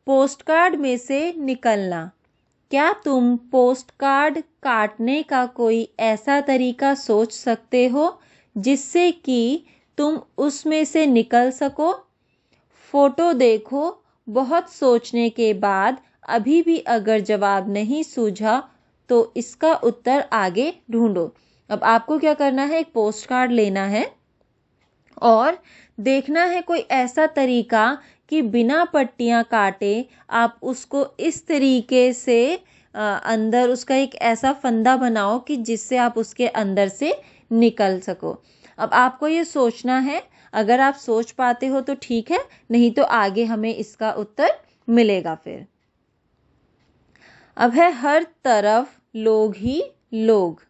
पोस्ट कार्ड में से निकलना। क्या तुम पोस्ट कार्ड काटने का कोई ऐसा तरीका सोच सकते हो जिससे कि तुम उसमें से निकल सको? फोटो देखो, बहुत सोचने के बाद अभी भी अगर जवाब नहीं सूझा तो इसका उत्तर आगे ढूंढो। अब आपको क्या करना है, एक पोस्ट कार्ड लेना है और देखना है कोई ऐसा तरीका कि बिना पट्टियाँ काटे आप उसको इस तरीके से अंदर उसका एक ऐसा फंदा बनाओ कि जिससे आप उसके अंदर से निकल सको। अब आपको ये सोचना है, अगर आप सोच पाते हो तो ठीक है, नहीं तो आगे हमें इसका उत्तर मिलेगा फिर। अब है, हर तरफ लोग ही लोग।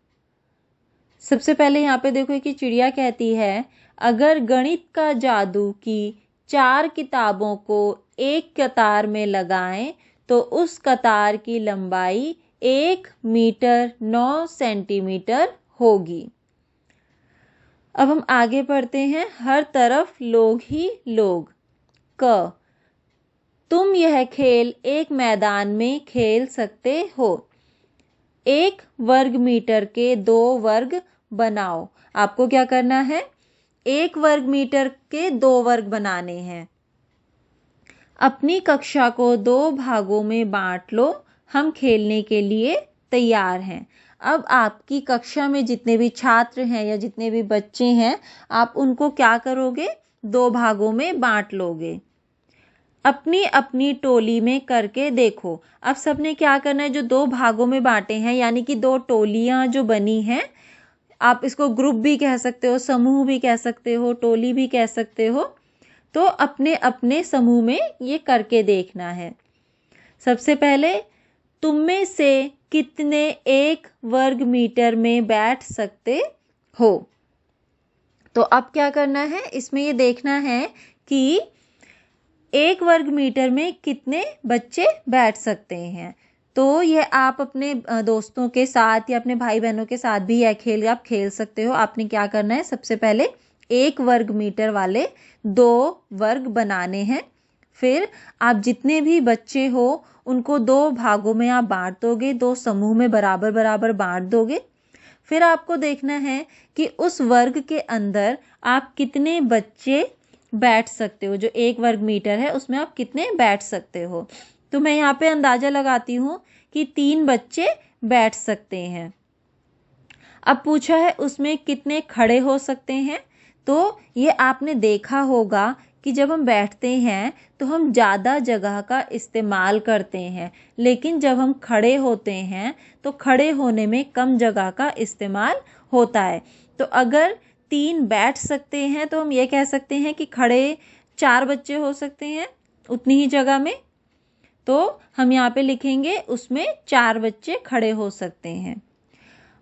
सबसे पहले यहाँ पे देखो कि चिड़िया कहती है, अगर गणित का जादू की 4 किताबों को एक कतार में लगाएं तो उस कतार की लंबाई 1 मीटर 9 सेंटीमीटर होगी। अब हम आगे पढ़ते हैं, हर तरफ लोग ही लोग। क, तुम यह खेल एक मैदान में खेल सकते हो। 1 वर्ग मीटर के 2 वर्ग बनाओ। आपको क्या करना है, 1 वर्ग मीटर के 2 वर्ग बनाने हैं। अपनी कक्षा को 2 भागों में बांट लो, हम खेलने के लिए तैयार हैं। अब आपकी कक्षा में जितने भी छात्र हैं या जितने भी बच्चे हैं, आप उनको क्या करोगे, 2 भागों में बांट लोगे। अपनी अपनी टोली में करके देखो। अब सबने क्या करना है, जो 2 भागों में बांटे हैं, यानी कि 2 टोलियां जो बनी हैं, आप इसको ग्रुप भी कह सकते हो, समूह भी कह सकते हो, टोली भी कह सकते हो। तो अपने अपने समूह में ये करके देखना है। सबसे पहले, तुम में से कितने 1 वर्ग मीटर में बैठ सकते हो? तो अब क्या करना है, इसमें ये देखना है कि 1 वर्ग मीटर में कितने बच्चे बैठ सकते हैं। तो यह आप अपने दोस्तों के साथ या अपने भाई बहनों के साथ भी यह खेल आप खेल सकते हो। आपने क्या करना है, सबसे पहले 1 वर्ग मीटर वाले 2 वर्ग बनाने हैं। फिर आप जितने भी बच्चे हो उनको 2 भागों में आप बांट दोगे, 2 समूह में बराबर बराबर बांट दोगे। फिर आपको देखना है कि उस वर्ग के अंदर आप कितने बच्चे बैठ सकते हो। जो 1 वर्ग मीटर है उसमें आप कितने बैठ सकते हो। तो मैं यहाँ पे अंदाजा लगाती हूँ कि 3 बच्चे बैठ सकते हैं। अब पूछा है उसमें कितने खड़े हो सकते हैं। तो ये आपने देखा होगा कि जब हम बैठते हैं तो हम ज़्यादा जगह का इस्तेमाल करते हैं, लेकिन जब हम खड़े होते हैं तो खड़े होने में कम जगह का इस्तेमाल होता है। तो अगर 3 बैठ सकते हैं तो हम ये कह सकते हैं कि खड़े 4 बच्चे हो सकते हैं उतनी ही जगह में। तो हम यहाँ पे लिखेंगे उसमें 4 बच्चे खड़े हो सकते हैं।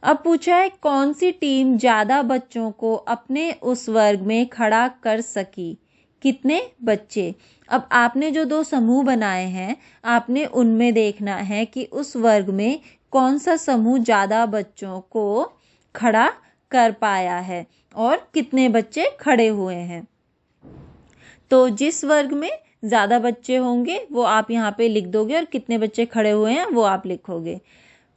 अब पूछा है कौन सी टीम ज़्यादा बच्चों को अपने उस वर्ग में खड़ा कर सकी, कितने बच्चे। अब आपने जो 2 समूह बनाए हैं आपने उनमें देखना है कि उस वर्ग में कौन सा समूह ज़्यादा बच्चों को खड़ा कर पाया है और कितने बच्चे खड़े हुए हैं। तो जिस वर्ग में ज़्यादा बच्चे होंगे वो आप यहाँ पे लिख दोगे और कितने बच्चे खड़े हुए हैं वो आप लिखोगे।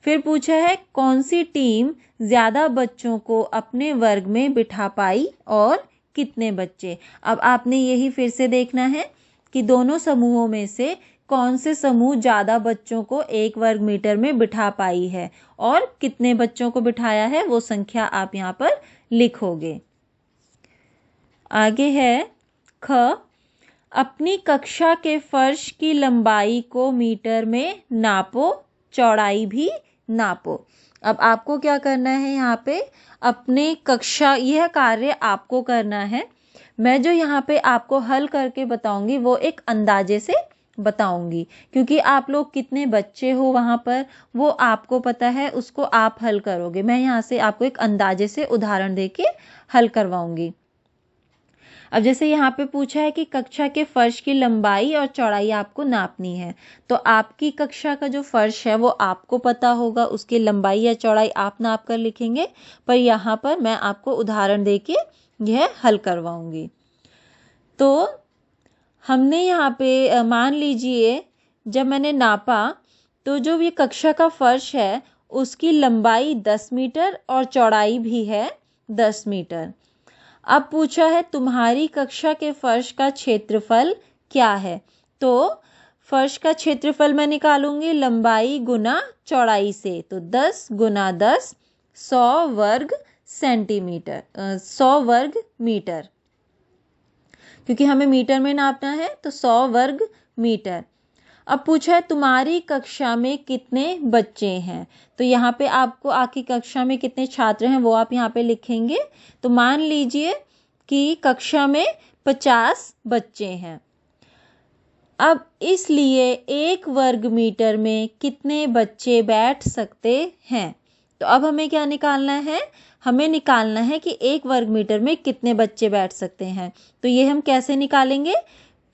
फिर पूछा है कौन सी टीम ज़्यादा बच्चों को अपने वर्ग में बिठा पाई और कितने बच्चे। अब आपने यही फिर से देखना है कि दोनों समूहों में से कौन से समूह ज़्यादा बच्चों को 1 वर्ग मीटर में बिठा पाई है और कितने बच्चों को बिठाया है, वो संख्या आप यहाँ पर लिखोगे। आगे है ख, अपनी कक्षा के फर्श की लंबाई को मीटर में नापो, चौड़ाई भी नापो। अब आपको क्या करना है, यहाँ पे अपने कक्षा, यह कार्य आपको करना है। मैं जो यहाँ पे आपको हल करके बताऊंगी वो एक अंदाजे से बताऊंगी, क्योंकि आप लोग कितने बच्चे हो वहाँ पर वो आपको पता है, उसको आप हल करोगे। मैं यहाँ से आपको एक अंदाजे से उदाहरण देके हल करवाऊंगी। अब जैसे यहाँ पे पूछा है कि कक्षा के फर्श की लंबाई और चौड़ाई आपको नापनी है, तो आपकी कक्षा का जो फर्श है वो आपको पता होगा, उसकी लंबाई या चौड़ाई आप नाप कर लिखेंगे। पर यहाँ पर मैं आपको उदाहरण देके यह हल करवाऊंगी। तो हमने यहाँ पे मान लीजिए जब मैंने नापा तो जो ये कक्षा का फर्श है उसकी लंबाई 10 मीटर और चौड़ाई भी है 10 मीटर। अब पूछा है तुम्हारी कक्षा के फर्श का क्षेत्रफल क्या है। तो फर्श का क्षेत्रफल मैं निकालूंगी लंबाई गुना चौड़ाई से। तो 10 गुना 10 100 वर्ग सेंटीमीटर, 100 वर्ग मीटर, क्योंकि हमें मीटर में नापना है तो 100 वर्ग मीटर। अब पूछा है तुम्हारी कक्षा में कितने बच्चे हैं। तो यहाँ पे आपको आपकी कक्षा में कितने छात्र हैं वो आप यहाँ पे लिखेंगे। तो मान लीजिए कि कक्षा में 50 बच्चे हैं। अब इसलिए 1 वर्ग मीटर में कितने बच्चे बैठ सकते हैं। तो अब हमें क्या निकालना है, हमें निकालना है कि 1 वर्ग मीटर में कितने बच्चे बैठ सकते हैं। तो ये हम कैसे निकालेंगे,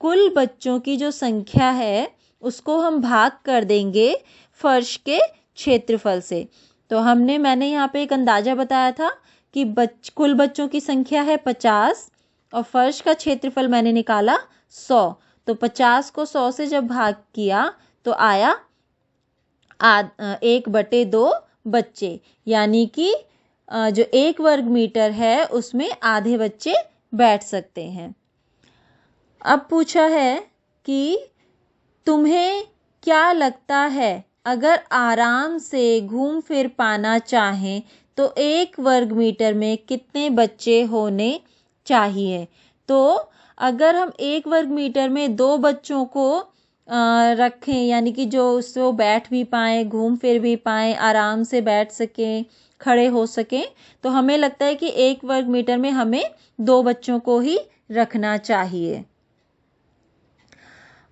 कुल बच्चों की जो संख्या है उसको हम भाग कर देंगे फर्श के क्षेत्रफल से। तो मैंने यहाँ पे एक अंदाजा बताया था कि कुल बच्चों की संख्या है 50 और फर्श का क्षेत्रफल मैंने निकाला 100। तो 50 को 100 से जब भाग किया तो आया 1/2 बच्चे, यानी कि जो 1 वर्ग मीटर है उसमें आधे बच्चे बैठ सकते हैं। अब पूछा है कि तुम्हें क्या लगता है अगर आराम से घूम फिर पाना चाहें तो 1 वर्ग मीटर में कितने बच्चे होने चाहिए। तो अगर हम 1 वर्ग मीटर में 2 बच्चों को रखें, यानी कि जो उसको बैठ भी पाएँ, घूम फिर भी पाएँ, आराम से बैठ सकें, खड़े हो सकें, तो हमें लगता है कि 1 वर्ग मीटर में हमें 2 बच्चों को ही रखना चाहिए।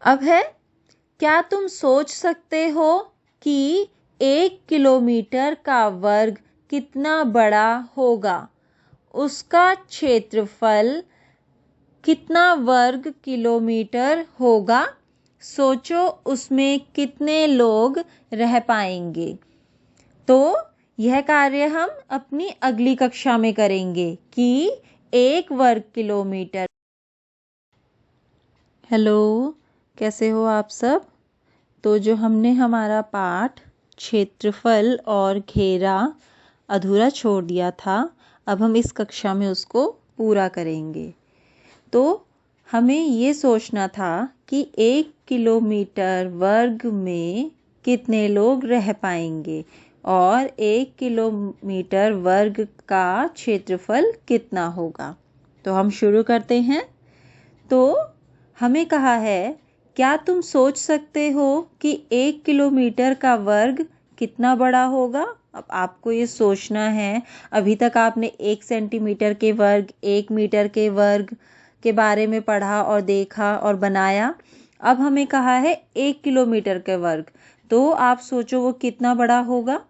अब है, क्या तुम सोच सकते हो कि 1 किलोमीटर का वर्ग कितना बड़ा होगा, उसका क्षेत्रफल कितना वर्ग किलोमीटर होगा। सोचो उसमें कितने लोग रह पाएंगे। तो यह कार्य हम अपनी अगली कक्षा में करेंगे कि 1 वर्ग किलोमीटर। हेलो, कैसे हो आप सब? तो जो हमने हमारा पाठ क्षेत्रफल और घेरा अधूरा छोड़ दिया था, अब हम इस कक्षा में उसको पूरा करेंगे। तो हमें ये सोचना था कि 1 किलोमीटर वर्ग में कितने लोग रह पाएंगे और 1 किलोमीटर वर्ग का क्षेत्रफल कितना होगा। तो हम शुरू करते हैं। तो हमें कहा है, क्या तुम सोच सकते हो कि 1 किलोमीटर का वर्ग कितना बड़ा होगा? अब आपको ये सोचना है। अभी तक आपने 1 सेंटीमीटर के वर्ग, 1 मीटर के वर्ग के बारे में पढ़ा और देखा और बनाया। अब हमें कहा है 1 किलोमीटर के वर्ग, तो आप सोचो वो कितना बड़ा होगा।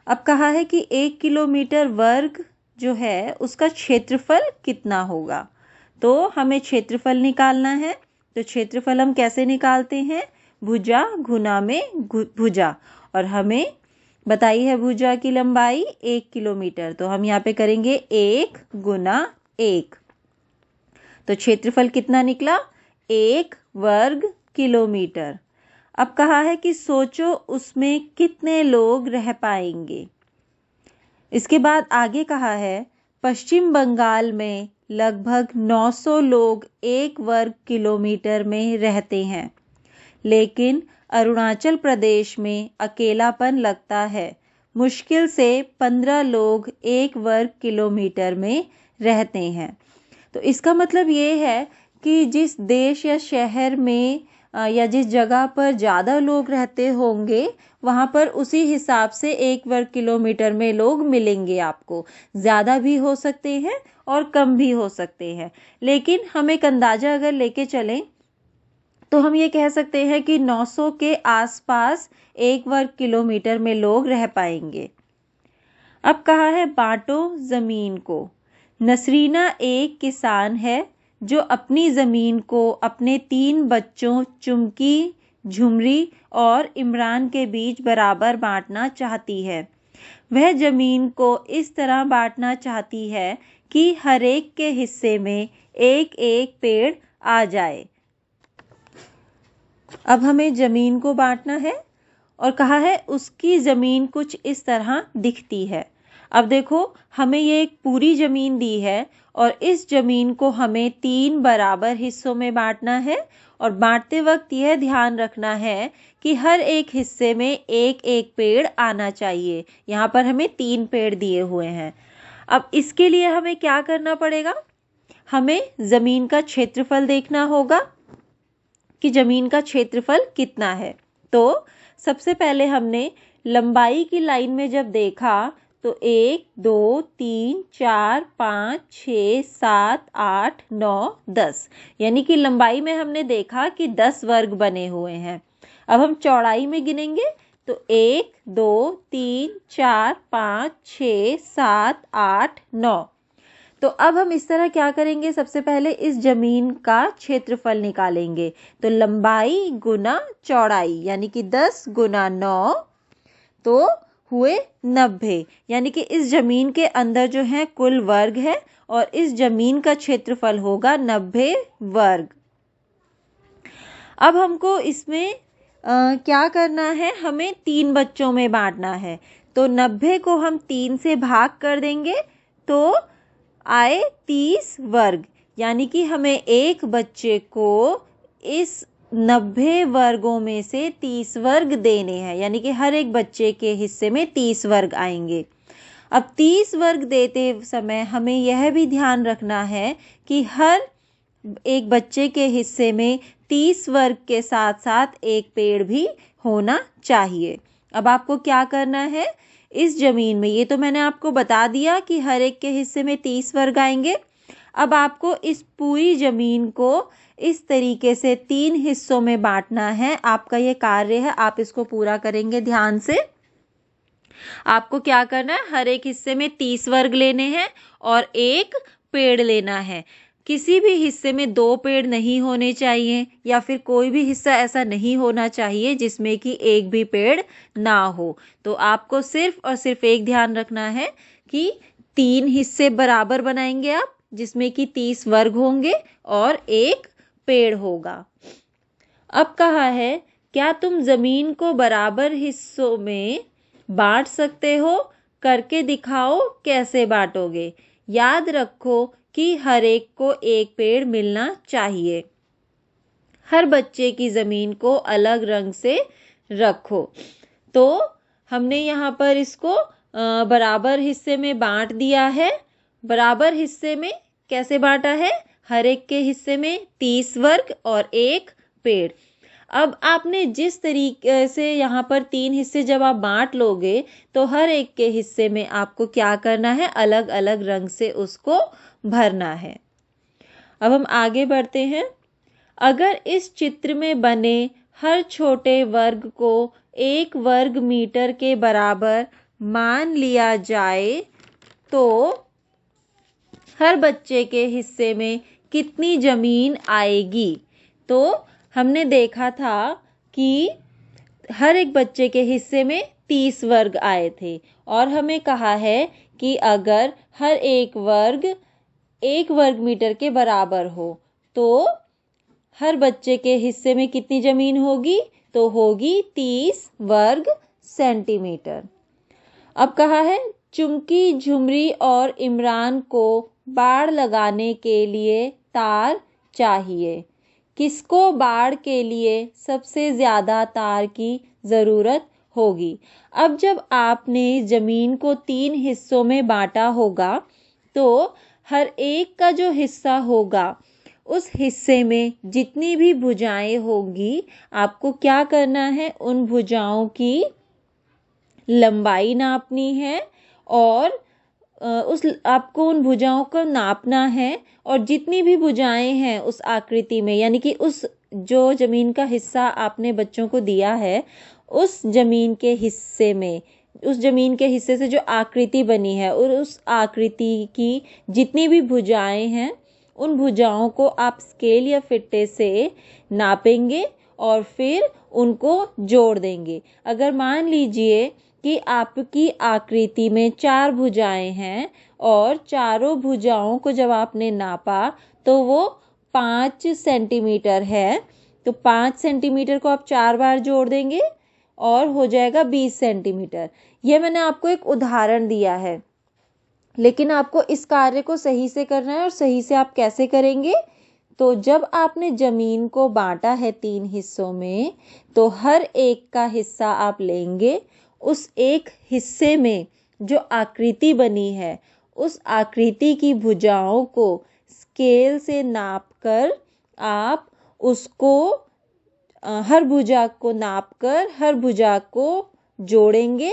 अब कहा है कि 1 किलोमीटर वर्ग जो है उसका क्षेत्रफल कितना होगा। तो हमें क्षेत्रफल निकालना है। तो क्षेत्रफल हम कैसे निकालते हैं? भुजा गुना में भुजा, और हमें बताई है भुजा की लंबाई 1 किलोमीटर। तो हम यहाँ पे करेंगे 1 गुना 1। तो क्षेत्रफल कितना निकला? 1 वर्ग किलोमीटर। अब कहा है कि सोचो उसमें कितने लोग रह पाएंगे। इसके बाद आगे कहा है, पश्चिम बंगाल में लगभग 900 लोग 1 वर्ग किलोमीटर में रहते हैं, लेकिन अरुणाचल प्रदेश में अकेलापन लगता है। मुश्किल से 15 लोग 1 वर्ग किलोमीटर में रहते हैं। तो इसका मतलब ये है कि जिस देश या शहर में या जिस जगह पर ज़्यादा लोग रहते होंगे, वहाँ पर उसी हिसाब से 1 वर्ग किलोमीटर में लोग मिलेंगे आपको। ज़्यादा भी हो सकते हैं और कम भी हो सकते हैं, लेकिन हम एक अंदाज़ा अगर लेके चलें तो हम ये कह सकते हैं कि 900 के आसपास 1 वर्ग किलोमीटर में लोग रह पाएंगे। अब कहा है, बांटो ज़मीन को। नसरीना एक किसान है जो अपनी ज़मीन को अपने 3 बच्चों चुमकी, झुमरी और इमरान के बीच बराबर बांटना चाहती है। वह ज़मीन को इस तरह बांटना चाहती है कि हर एक के हिस्से में एक एक पेड़ आ जाए। अब हमें ज़मीन को बांटना है और कहा है उसकी ज़मीन कुछ इस तरह दिखती है। अब देखो, हमें ये एक पूरी ज़मीन दी है और इस ज़मीन को हमें 3 बराबर हिस्सों में बांटना है, और बांटते वक्त यह ध्यान रखना है कि हर एक हिस्से में एक एक पेड़ आना चाहिए। यहाँ पर हमें 3 पेड़ दिए हुए हैं। अब इसके लिए हमें क्या करना पड़ेगा? हमें ज़मीन का क्षेत्रफल देखना होगा कि ज़मीन का क्षेत्रफल कितना है। तो सबसे पहले हमने लंबाई की लाइन में जब देखा तो 1, 2, 3, 4, 5, 6, 7, 8, 9, 10, यानी कि लंबाई में हमने देखा कि 10 वर्ग बने हुए हैं। अब हम चौड़ाई में गिनेंगे तो 1, 2, 3, 4, 5, 6, 7, 8, 9। तो अब हम इस तरह क्या करेंगे, सबसे पहले इस जमीन का क्षेत्रफल निकालेंगे। तो लंबाई गुना चौड़ाई, यानी कि 10 गुना 9 तो हुए 90, यानी कि इस जमीन के अंदर जो है कुल वर्ग है और इस जमीन का क्षेत्रफल होगा 90 वर्ग। अब हमको इसमें क्या करना है? हमें 3 बच्चों में बांटना है। तो 90 को हम 3 से भाग कर देंगे तो आए 30 वर्ग, यानी कि हमें एक बच्चे को इस 90 वर्गों में से 30 वर्ग देने हैं, यानी कि हर एक बच्चे के हिस्से में 30 वर्ग आएंगे। अब 30 वर्ग देते समय हमें यह भी ध्यान रखना है कि हर एक बच्चे के हिस्से में 30 वर्ग के साथ साथ एक पेड़ भी होना चाहिए। अब आपको क्या करना है इस जमीन में? ये तो मैंने आपको बता दिया कि हर एक के हिस्से में 30 वर्ग आएंगे। अब आपको इस पूरी जमीन को इस तरीके से 3 हिस्सों में बांटना है। आपका ये कार्य है, आप इसको पूरा करेंगे ध्यान से। आपको क्या करना है? हर एक हिस्से में 30 वर्ग लेने हैं और एक पेड़ लेना है। किसी भी हिस्से में 2 पेड़ नहीं होने चाहिए या फिर कोई भी हिस्सा ऐसा नहीं होना चाहिए जिसमें कि एक भी पेड़ ना हो। तो आपको सिर्फ और सिर्फ एक ध्यान रखना है कि 3 हिस्से बराबर बनाएंगे आप, जिसमें कि 30 वर्ग होंगे और एक पेड़ होगा। अब कहा है, क्या तुम जमीन को बराबर हिस्सों में बांट सकते हो? करके दिखाओ, कैसे बांटोगे? याद रखो कि हर एक को एक पेड़ मिलना चाहिए। हर बच्चे की जमीन को अलग रंग से रखो। तो हमने यहाँ पर इसको बराबर हिस्से में बांट दिया है। बराबर हिस्से में कैसे बांटा है? हर एक के हिस्से में 30 वर्ग और एक पेड़। अब आपने जिस तरीके से यहाँ पर 3 हिस्से जब आप बांट लोगे तो हर एक के हिस्से में आपको क्या करना है? अलग अलग रंग से उसको भरना है। अब हम आगे बढ़ते हैं। अगर इस चित्र में बने हर छोटे वर्ग को 1 वर्ग मीटर के बराबर मान लिया जाए तो हर बच्चे के हिस्से में कितनी जमीन आएगी? तो हमने देखा था कि हर एक बच्चे के हिस्से में 30 वर्ग आए थे और हमें कहा है कि अगर हर एक वर्ग 1 वर्ग मीटर के बराबर हो तो हर बच्चे के हिस्से में कितनी जमीन होगी? तो होगी 30 वर्ग सेंटीमीटर। अब कहा है, चुमकी, झुमरी और इमरान को बाड़ लगाने के लिए तार चाहिए। किसको बाड़ के लिए सबसे ज़्यादा तार की ज़रूरत होगी? अब जब आपने ज़मीन को 3 हिस्सों में बांटा होगा तो हर एक का जो हिस्सा होगा उस हिस्से में जितनी भी भुजाएं होंगी आपको क्या करना है? उन भुजाओं की लंबाई नापनी है और आपको उन भुजाओं को नापना है और जितनी भी भुजाएं हैं उस आकृति में, यानी कि उस जो जमीन का हिस्सा आपने बच्चों को दिया है उस जमीन के हिस्से में, उस जमीन के हिस्से से जो आकृति बनी है और उस आकृति की जितनी भी भुजाएं हैं उन भुजाओं को आप स्केल या फिट्टे से नापेंगे और फिर उनको जोड़ देंगे। अगर मान लीजिए कि आपकी आकृति में 4 भुजाएं हैं और चारों भुजाओं को जब आपने नापा तो वो 5 सेंटीमीटर है, तो 5 सेंटीमीटर को आप 4 बार जोड़ देंगे और हो जाएगा 20 सेंटीमीटर। ये मैंने आपको एक उदाहरण दिया है, लेकिन आपको इस कार्य को सही से करना है। और सही से आप कैसे करेंगे? तो जब आपने जमीन को बांटा है 3 हिस्सों में तो हर एक का हिस्सा आप लेंगे, उस एक हिस्से में जो आकृति बनी है उस आकृति की भुजाओं को स्केल से नापकर आप उसको हर भुजा को नापकर हर भुजा को जोड़ेंगे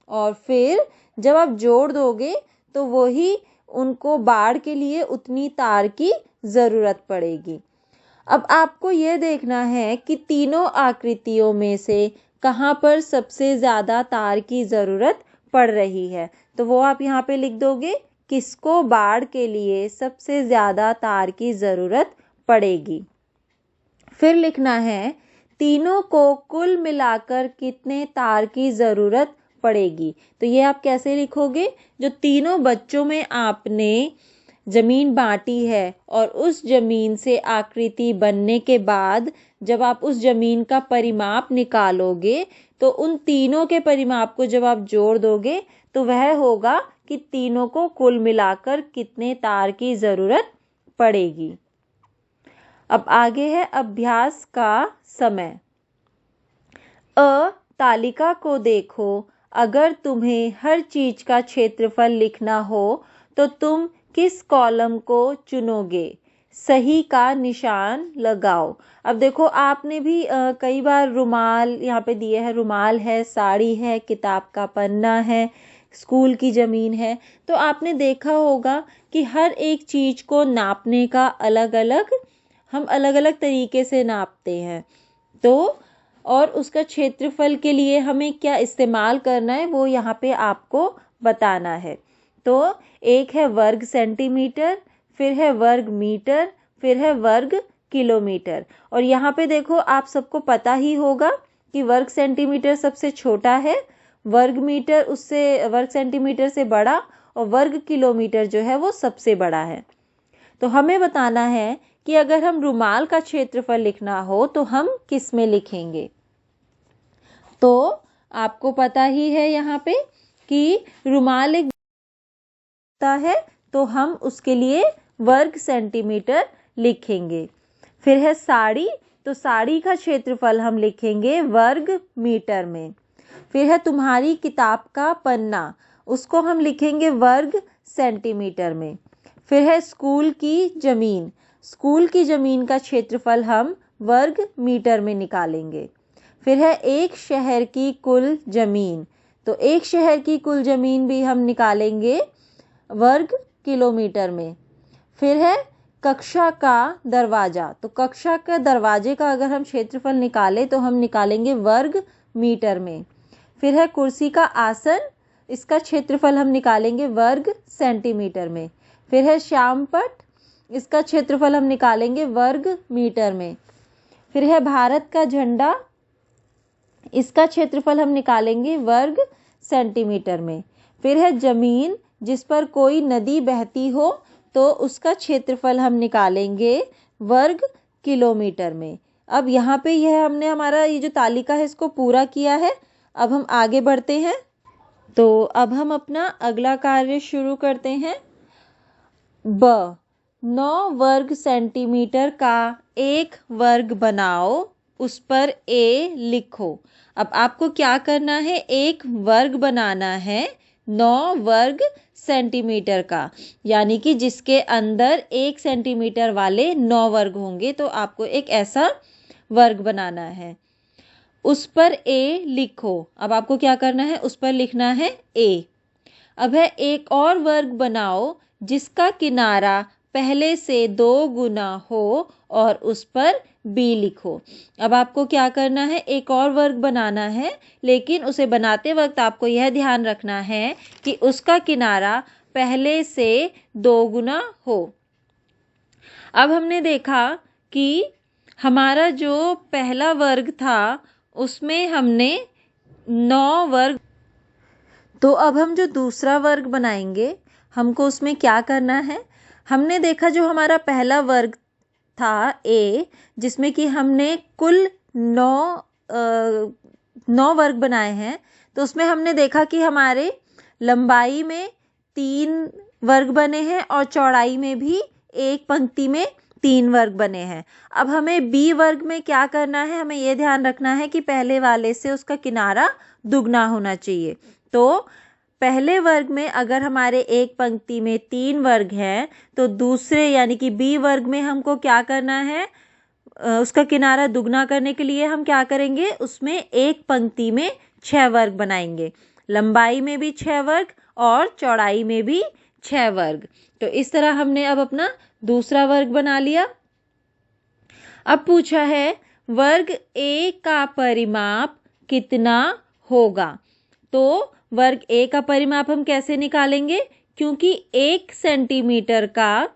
और फिर जब आप जोड़ दोगे तो वही उनको बाड़ के लिए उतनी तार की ज़रूरत पड़ेगी। अब आपको ये देखना है कि तीनों आकृतियों में से कहाँ पर सबसे ज़्यादा तार की ज़रूरत पड़ रही है, तो वो आप यहाँ पे लिख दोगे, किसको बाड़ के लिए सबसे ज़्यादा तार की ज़रूरत पड़ेगी। फिर लिखना है, तीनों को कुल मिलाकर कितने तार की ज़रूरत पड़ेगी। तो ये आप कैसे लिखोगे? जो तीनों बच्चों में आपने जमीन बांटी है और उस जमीन से आकृति बनने के बाद जब आप उस जमीन का परिमाप निकालोगे तो उन तीनों के परिमाप को जब आप जोड़ दोगे तो वह होगा कि तीनों को कुल मिलाकर कितने तार की ज़रूरत पड़ेगी। अब आगे है अभ्यास का समय। तालिका को देखो। अगर तुम्हें हर चीज का क्षेत्रफल लिखना हो तो तुम किस कॉलम को चुनोगे? सही का निशान लगाओ। अब देखो आपने भी कई बार रुमाल यहाँ पे दिए है, रुमाल है, साड़ी है, किताब का पन्ना है, स्कूल की ज़मीन है, तो आपने देखा होगा कि हर एक चीज़ को नापने का हम अलग अलग तरीके से नापते हैं। तो और उसका क्षेत्रफल के लिए हमें क्या इस्तेमाल करना है वो यहाँ पे आपको बताना है। तो एक है वर्ग सेंटीमीटर, फिर है वर्ग मीटर, फिर है वर्ग किलोमीटर। और यहाँ पे देखो आप सबको पता ही होगा कि वर्ग सेंटीमीटर सबसे छोटा है, वर्ग मीटर उससे वर्ग सेंटीमीटर से बड़ा और वर्ग किलोमीटर जो है वो सबसे बड़ा है। तो हमें बताना है कि अगर हम रुमाल का क्षेत्रफल लिखना हो तो हम किस में लिखेंगे। तो आपको पता ही है यहाँ पे कि रुमाल एक है तो हम उसके लिए वर्ग सेंटीमीटर लिखेंगे। फिर है साड़ी, तो साड़ी का क्षेत्रफल हम लिखेंगे वर्ग मीटर में। फिर है तुम्हारी किताब का पन्ना, उसको हम लिखेंगे वर्ग सेंटीमीटर में। फिर है स्कूल की जमीन, स्कूल की जमीन का क्षेत्रफल हम वर्ग मीटर में निकालेंगे। फिर है एक शहर की कुल जमीन, तो एक शहर की कुल जमीन भी हम निकालेंगे वर्ग किलोमीटर में। फिर है कक्षा का दरवाजा, तो कक्षा के दरवाजे का अगर हम क्षेत्रफल निकालें तो हम निकालेंगे वर्ग मीटर में। फिर है कुर्सी का आसन, इसका क्षेत्रफल हम निकालेंगे वर्ग सेंटीमीटर में। फिर है श्यामपट्ट, इसका क्षेत्रफल हम निकालेंगे वर्ग मीटर में। फिर है भारत का झंडा, इसका क्षेत्रफल हम निकालेंगे वर्ग सेंटीमीटर में। फिर है जमीन जिस पर कोई नदी बहती हो तो उसका क्षेत्रफल हम निकालेंगे वर्ग किलोमीटर में। अब यहाँ पे यह हमने हमारा ये जो तालिका है इसको पूरा किया है। अब हम आगे बढ़ते हैं। तो अब हम अपना अगला कार्य शुरू करते हैं। 9 वर्ग सेंटीमीटर का एक वर्ग बनाओ, उस पर A लिखो। अब आपको क्या करना है, एक वर्ग बनाना है 9 वर्ग सेंटीमीटर का, यानी कि जिसके अंदर 1 सेंटीमीटर वाले 9 वर्ग होंगे। तो आपको एक ऐसा वर्ग बनाना है, उस पर A लिखो। अब आपको क्या करना है, उस पर लिखना है A। अब है एक और वर्ग बनाओ जिसका किनारा पहले से 2 गुना हो और उस पर B लिखो। अब आपको क्या करना है, एक और वर्ग बनाना है, लेकिन उसे बनाते वक्त आपको यह ध्यान रखना है कि उसका किनारा पहले से 2 गुना हो। अब हमने देखा कि हमारा जो पहला वर्ग था उसमें हमने 9 वर्ग, तो अब हम जो दूसरा वर्ग बनाएंगे हमको उसमें क्या करना है। हमने देखा जो हमारा पहला वर्ग था A, जिसमें कि हमने कुल 9 वर्ग बनाए हैं। तो उसमें हमने देखा कि हमारे लंबाई में 3 वर्ग बने हैं और चौड़ाई में भी एक पंक्ति में 3 वर्ग बने हैं। अब हमें B वर्ग में क्या करना है, हमें यह ध्यान रखना है कि पहले वाले से उसका किनारा दुगना होना चाहिए। तो पहले वर्ग में अगर हमारे एक पंक्ति में 3 वर्ग हैं तो दूसरे यानी कि B वर्ग में हमको क्या करना है, उसका किनारा दुगना करने के लिए हम क्या करेंगे, उसमें एक पंक्ति में 6 वर्ग बनाएंगे। लंबाई में भी 6 वर्ग और चौड़ाई में भी 6 वर्ग। तो इस तरह हमने अब अपना दूसरा वर्ग बना लिया। अब पूछा है वर्ग A का परिमाप कितना होगा। तो वर्ग A का परिमाप हम कैसे निकालेंगे, क्योंकि 1 सेंटीमीटर का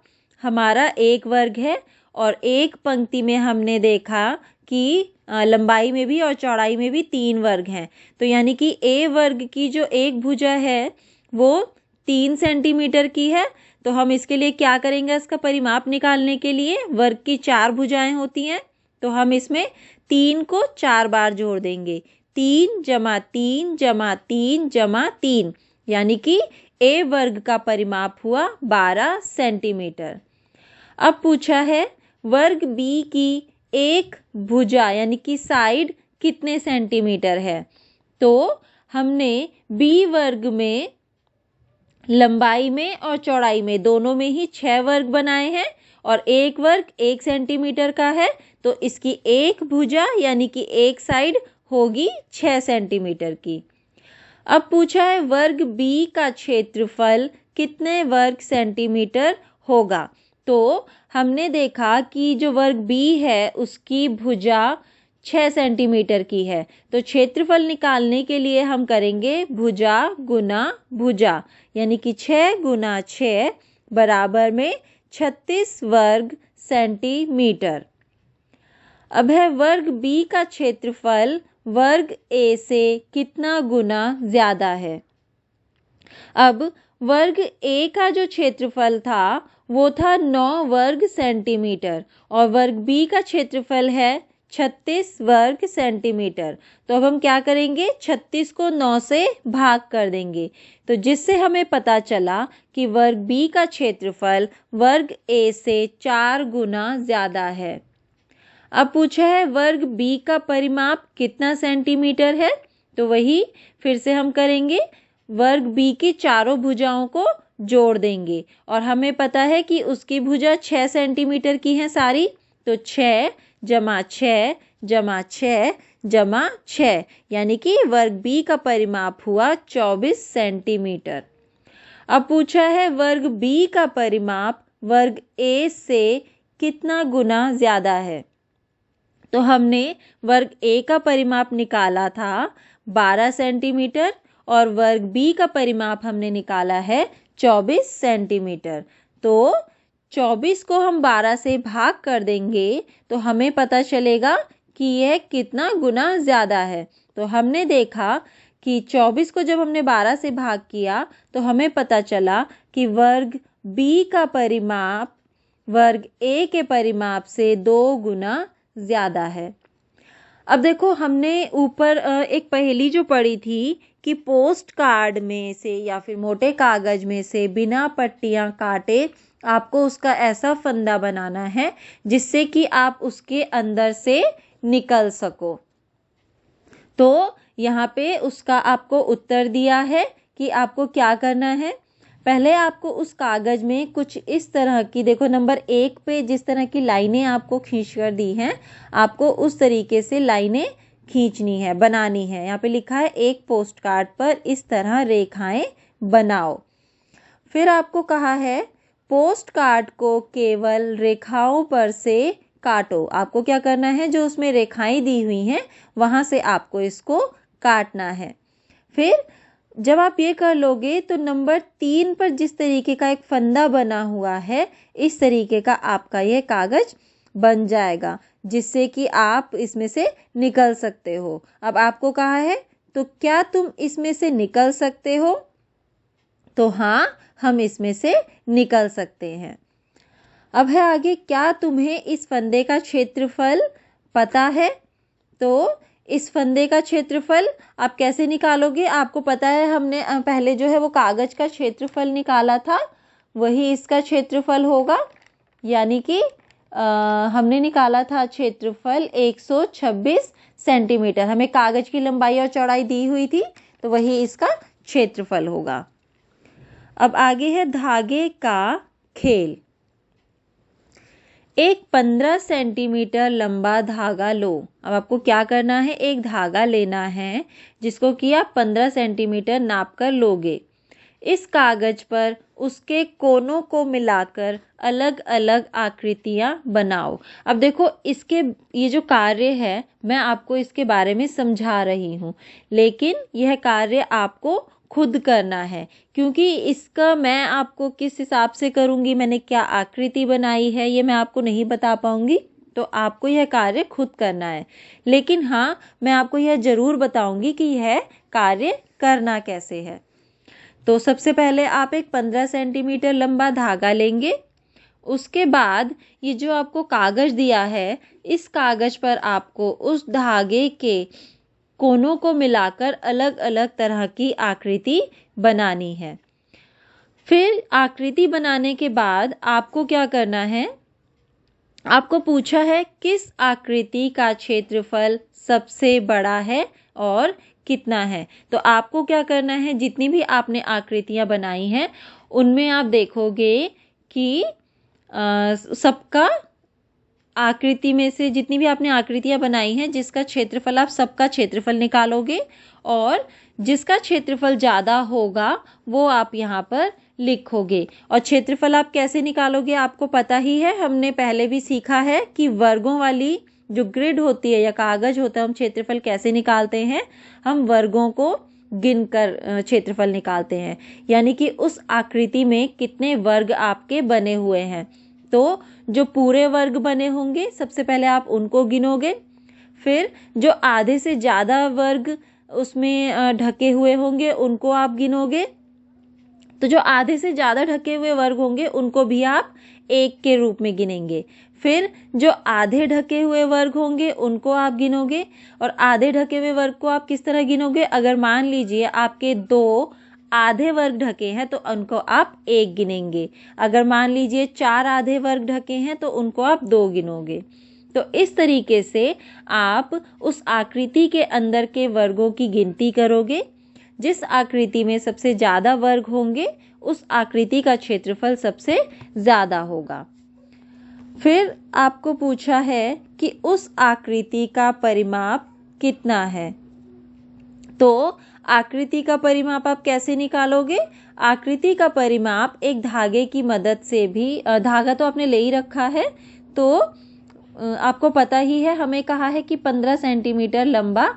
हमारा एक वर्ग है और एक पंक्ति में हमने देखा कि लंबाई में भी और चौड़ाई में भी 3 वर्ग हैं। तो यानी कि A वर्ग की जो एक भुजा है वो 3 सेंटीमीटर की है। तो हम इसके लिए क्या करेंगे, इसका परिमाप निकालने के लिए वर्ग की 4 भुजाएं होती हैं, तो हम इसमें 3 को 4 बार जोड़ देंगे। 3 जमा 3 जमा 3 जमा 3, यानी कि A वर्ग का परिमाप हुआ 12 सेंटीमीटर। अब पूछा है वर्ग B की एक भुजा यानी कि साइड कितने सेंटीमीटर है। तो हमने B वर्ग में लंबाई में और चौड़ाई में दोनों में ही 6 वर्ग बनाए हैं और एक वर्ग 1 सेंटीमीटर का है। तो इसकी एक भुजा यानी कि एक साइड होगी 6 सेंटीमीटर की। अब पूछा है वर्ग B का क्षेत्रफल कितने वर्ग सेंटीमीटर होगा। तो हमने देखा कि जो वर्ग B है उसकी भुजा 6 सेंटीमीटर की है। तो क्षेत्रफल निकालने के लिए हम करेंगे भुजा गुना भुजा, यानी कि 6 गुना 6 बराबर में 36 वर्ग सेंटीमीटर। अब है वर्ग बी का क्षेत्रफल वर्ग ए से कितना गुना ज्यादा है। अब वर्ग ए का जो क्षेत्रफल था वो था 9 वर्ग सेंटीमीटर और वर्ग बी का क्षेत्रफल है 36 वर्ग सेंटीमीटर। तो अब हम क्या करेंगे, 36 को 9 से भाग कर देंगे, तो जिससे हमें पता चला कि वर्ग बी का क्षेत्रफल वर्ग ए से 4 गुना ज्यादा है। अब पूछा है वर्ग बी का परिमाप कितना सेंटीमीटर है, तो वही फिर से हम करेंगे, वर्ग बी की चारों भुजाओं को जोड़ देंगे और हमें पता है कि उसकी भुजा 6 सेंटीमीटर की है सारी, तो 6 जमा 6 जमा 6 जमा 6 यानी कि वर्ग बी का परिमाप हुआ 24 सेंटीमीटर। अब पूछा है वर्ग बी का परिमाप वर्ग ए से कितना गुना ज्यादा है। तो हमने वर्ग ए का परिमाप निकाला था 12 सेंटीमीटर और वर्ग बी का परिमाप हमने निकाला है 24 सेंटीमीटर। तो 24 को हम 12 से भाग कर देंगे तो हमें पता चलेगा कि यह कितना गुना ज़्यादा है। तो हमने देखा कि 24 को जब हमने 12 से भाग किया तो हमें पता चला कि वर्ग बी का परिमाप वर्ग ए के परिमाप से 2 गुना ज़्यादा है। अब देखो हमने ऊपर एक पहेली जो पढ़ी थी कि पोस्ट कार्ड में से या फिर मोटे कागज में से बिना पट्टियां काटे आपको उसका ऐसा फंदा बनाना है जिससे कि आप उसके अंदर से निकल सको। तो यहाँ पे उसका आपको उत्तर दिया है कि आपको क्या करना है। पहले आपको उस कागज में कुछ इस तरह की, देखो नंबर 1 पे जिस तरह की लाइनें आपको खींच कर दी हैं, आपको उस तरीके से लाइनें खींचनी है, बनानी है। यहाँ पे लिखा है एक पोस्ट कार्ड पर इस तरह रेखाएं बनाओ। फिर आपको कहा है पोस्ट कार्ड को केवल रेखाओं पर से काटो। आपको क्या करना है, जो उसमें रेखाएं दी हुई हैं वहां से आपको इसको काटना है। फिर जब आप ये कर लोगे तो नंबर 3 पर जिस तरीके का एक फंदा बना हुआ है इस तरीके का आपका यह कागज बन जाएगा जिससे कि आप इसमें से निकल सकते हो। अब आपको कहा है तो क्या तुम इसमें से निकल सकते हो, तो हाँ हम इसमें से निकल सकते हैं। अब है आगे, क्या तुम्हें इस फंदे का क्षेत्रफल पता है। तो इस फंदे का क्षेत्रफल आप कैसे निकालोगे, आपको पता है हमने पहले जो है वो कागज का क्षेत्रफल निकाला था, वही इसका क्षेत्रफल होगा। यानी कि हमने निकाला था क्षेत्रफल 126 सेंटीमीटर। हमें कागज की लंबाई और चौड़ाई दी हुई थी तो वही इसका क्षेत्रफल होगा। अब आगे है धागे का खेल। एक 15 सेंटीमीटर लंबा धागा लो। अब आपको क्या करना है, एक धागा लेना है जिसको कि आप 15 सेंटीमीटर नाप कर लोगे। इस कागज पर उसके कोनों को मिलाकर अलग अलग आकृतियां बनाओ। अब देखो इसके ये जो कार्य है मैं आपको इसके बारे में समझा रही हूँ, लेकिन यह कार्य आपको खुद करना है क्योंकि इसका मैं आपको किस हिसाब से करूँगी, मैंने क्या आकृति बनाई है ये मैं आपको नहीं बता पाऊँगी। तो आपको यह कार्य खुद करना है, लेकिन हाँ मैं आपको यह ज़रूर बताऊँगी कि यह कार्य करना कैसे है। तो सबसे पहले आप एक 15 सेंटीमीटर लंबा धागा लेंगे। उसके बाद ये जो आपको कागज दिया है इस कागज पर आपको उस धागे के कोनों को मिलाकर अलग अलग तरह की आकृति बनानी है। फिर आकृति बनाने के बाद आपको क्या करना है, आपको पूछा है किस आकृति का क्षेत्रफल सबसे बड़ा है और कितना है। तो आपको क्या करना है, जितनी भी आपने आकृतियां बनाई हैं उनमें आप देखोगे कि सबका आकृति में से जितनी भी आपने आकृतियां बनाई हैं जिसका क्षेत्रफल आप सबका क्षेत्रफल निकालोगे और जिसका क्षेत्रफल ज़्यादा होगा वो आप यहाँ पर लिखोगे। और क्षेत्रफल आप कैसे निकालोगे आपको पता ही है, हमने पहले भी सीखा है कि वर्गों वाली जो ग्रिड होती है या कागज होता है हम क्षेत्रफल कैसे निकालते हैं, हम वर्गों को गिनकर क्षेत्रफल निकालते हैं। यानी कि उस आकृति में कितने वर्ग आपके बने हुए हैं। तो जो पूरे वर्ग बने होंगे सबसे पहले आप उनको गिनोगे, फिर जो आधे से ज़्यादा वर्ग उसमें ढके हुए होंगे उनको आप गिनोगे। तो जो आधे से ज़्यादा ढके हुए वर्ग होंगे उनको भी आप 1 के रूप में गिनेंगे। फिर जो आधे ढके हुए वर्ग होंगे उनको आप गिनोगे, और आधे ढके हुए वर्ग को आप किस तरह गिनोगे, अगर मान लीजिए आपके 2 आधे वर्ग ढके हैं तो उनको आप 1 गिनेंगे, अगर मान लीजिए 4 आधे वर्ग ढके हैं तो उनको आप 2 गिनोगे। तो इस तरीके से आप उस आकृति के अंदर के वर्गों की गिनती करोगे। जिस आकृति में सबसे ज़्यादा वर्ग होंगे उस आकृति का क्षेत्रफल सबसे ज़्यादा होगा। फिर आपको पूछा है कि उस आकृति का परिमाप कितना है। तो आकृति का परिमाप आप कैसे निकालोगे? आकृति का परिमाप एक धागे की मदद से भी, धागा तो आपने ले ही रखा है, तो आपको पता ही है, हमें कहा है कि 15 सेंटीमीटर लंबा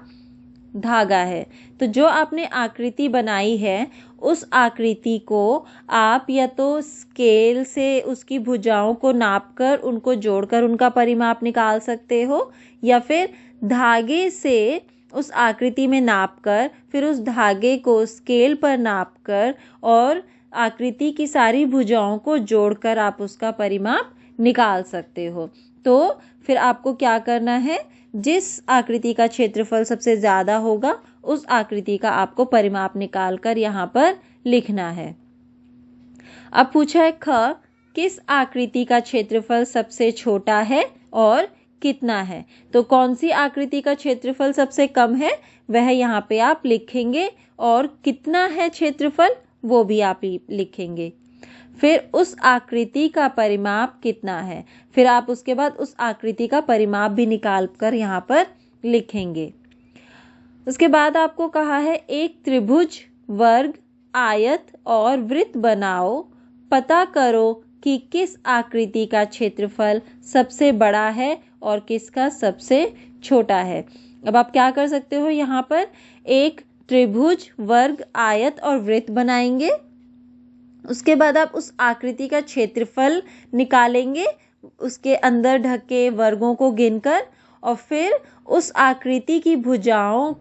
धागा है। तो जो आपने आकृति बनाई है उस आकृति को आप या तो स्केल से उसकी भुजाओं को नापकर उनको जोड़कर उनका परिमाप निकाल सकते हो, या फिर धागे से उस आकृति में नापकर फिर उस धागे को स्केल पर नापकर और आकृति की सारी भुजाओं को जोड़कर आप उसका परिमाप निकाल सकते हो। तो फिर आपको क्या करना है, जिस आकृति का क्षेत्रफल सबसे ज़्यादा होगा उस आकृति का आपको परिमाप निकालकर यहाँ पर लिखना है। अब पूछा है ख, किस आकृति का क्षेत्रफल सबसे छोटा है और कितना है। तो कौन सी आकृति का क्षेत्रफल सबसे कम है वह यहाँ पे आप लिखेंगे, और कितना है क्षेत्रफल वो भी आप लिखेंगे। फिर उस आकृति का परिमाप कितना है, फिर आप उसके बाद उस आकृति का परिमाप भी निकाल कर यहाँ पर लिखेंगे। उसके बाद आपको कहा है एक त्रिभुज, वर्ग, आयत और वृत्त बनाओ, पता करो कि किस आकृति का क्षेत्रफल सबसे बड़ा है और किसका सबसे छोटा है। अब आप क्या कर सकते हो, यहाँ पर एक त्रिभुज, वर्ग, आयत और वृत्त बनाएंगे। उसके बाद आप उस आकृति का क्षेत्रफल निकालेंगे उसके अंदर ढके वर्गों को गिनकर, और फिर उस आकृति की भुजाओं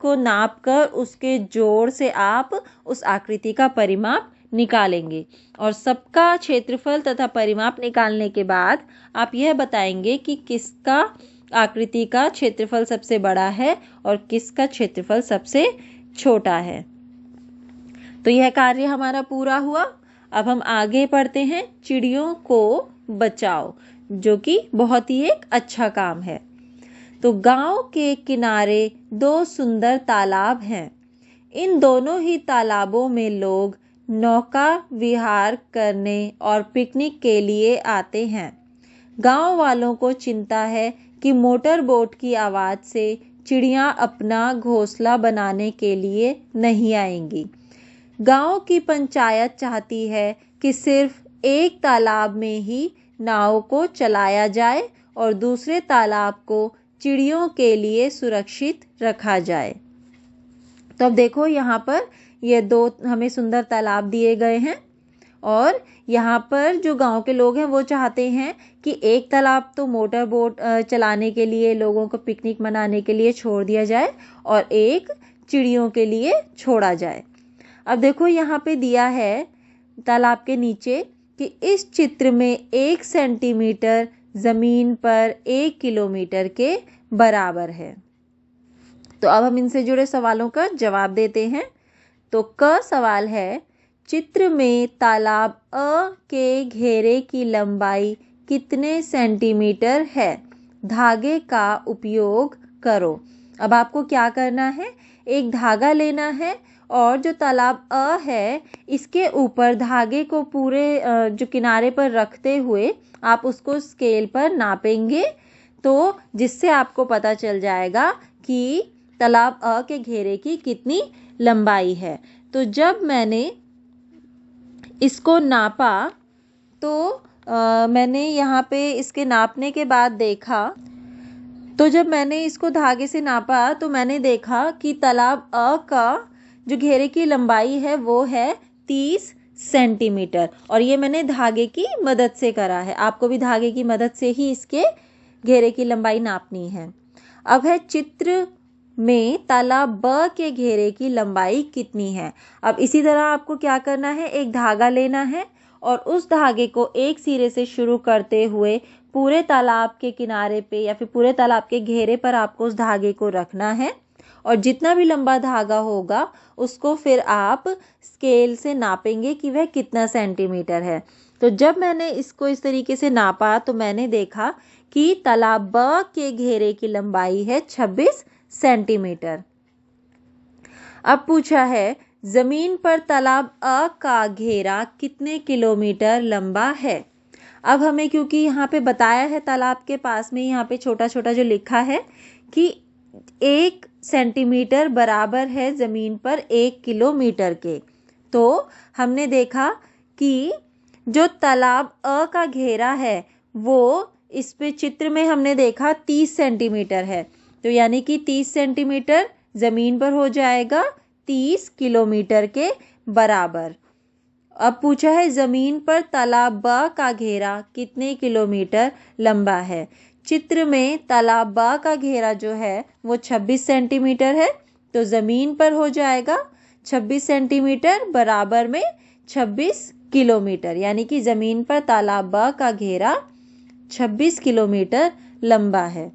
को नापकर उसके जोड़ से आप उस आकृति का परिमाप निकालेंगे। और सबका क्षेत्रफल तथा परिमाप निकालने के बाद आप यह बताएंगे कि किसका आकृति का क्षेत्रफल सबसे बड़ा है और किसका क्षेत्रफल सबसे छोटा है। तो यह कार्य हमारा पूरा हुआ। अब हम आगे पढ़ते हैं चिड़ियों को बचाओ, जो कि बहुत ही एक अच्छा काम है। तो गांव के किनारे 2 सुंदर तालाब हैं। इन दोनों ही तालाबों में लोग नौका विहार करने और पिकनिक के लिए आते हैं। गांव वालों को चिंता है कि मोटर बोट की आवाज़ से चिड़ियां अपना घोंसला बनाने के लिए नहीं आएंगी। गांव की पंचायत चाहती है कि सिर्फ एक तालाब में ही नाव को चलाया जाए और दूसरे तालाब को चिड़ियों के लिए सुरक्षित रखा जाए। तो अब देखो यहाँ पर ये 2 हमें सुंदर तालाब दिए गए हैं, और यहाँ पर जो गांव के लोग हैं वो चाहते हैं कि एक तालाब तो मोटर बोट चलाने के लिए, लोगों को पिकनिक मनाने के लिए छोड़ दिया जाए और एक चिड़ियों के लिए छोड़ा जाए। अब देखो यहाँ पे दिया है तालाब के नीचे कि इस चित्र में 1 सेंटीमीटर जमीन पर 1 किलोमीटर के बराबर है। तो अब हम इनसे जुड़े सवालों का जवाब देते हैं। तो क सवाल है, चित्र में तालाब अ के घेरे की लंबाई कितने सेंटीमीटर है, धागे का उपयोग करो। अब आपको क्या करना है, एक धागा लेना है और जो तालाब अ है इसके ऊपर धागे को पूरे जो किनारे पर रखते हुए आप उसको स्केल पर नापेंगे, तो जिससे आपको पता चल जाएगा कि तालाब अ के घेरे की कितनी लंबाई है। तो जब मैंने इसको नापा तो मैंने यहाँ पे इसके नापने के बाद देखा, तो जब मैंने इसको धागे से नापा तो मैंने देखा कि तालाब अ का जो घेरे की लंबाई है वो है 30 सेंटीमीटर। और ये मैंने धागे की मदद से करा है, आपको भी धागे की मदद से ही इसके घेरे की लंबाई नापनी है। अब है चित्र में तालाब ब के घेरे की लंबाई कितनी है। अब इसी तरह आपको क्या करना है, एक धागा लेना है और उस धागे को एक सिरे से शुरू करते हुए पूरे तालाब के किनारे पे या फिर पूरे तालाब के घेरे पर आपको उस धागे को रखना है और जितना भी लंबा धागा होगा उसको फिर आप स्केल से नापेंगे कि वह कितना सेंटीमीटर है। तो जब मैंने इसको इस तरीके से नापा तो मैंने देखा कि तालाब ब के घेरे की लंबाई है 26 सेंटीमीटर। अब पूछा है जमीन पर तालाब अ का घेरा कितने किलोमीटर लंबा है। अब हमें क्योंकि यहाँ पे बताया है तालाब के पास में, यहाँ पे छोटा छोटा जो लिखा है कि 1 सेंटीमीटर बराबर है जमीन पर 1 किलोमीटर के, तो हमने देखा कि जो तालाब अ का घेरा है वो इस पे चित्र में हमने देखा 30 सेंटीमीटर है, तो यानी कि 30 सेंटीमीटर जमीन पर हो जाएगा 30 किलोमीटर के बराबर। अब पूछा है जमीन पर तालाब ब का घेरा कितने किलोमीटर लंबा है। चित्र में तालाब ब का घेरा जो है वो 26 सेंटीमीटर है, तो जमीन पर हो जाएगा 26 सेंटीमीटर बराबर में 26 किलोमीटर, यानी कि जमीन पर तालाब ब का घेरा 26 किलोमीटर लंबा है।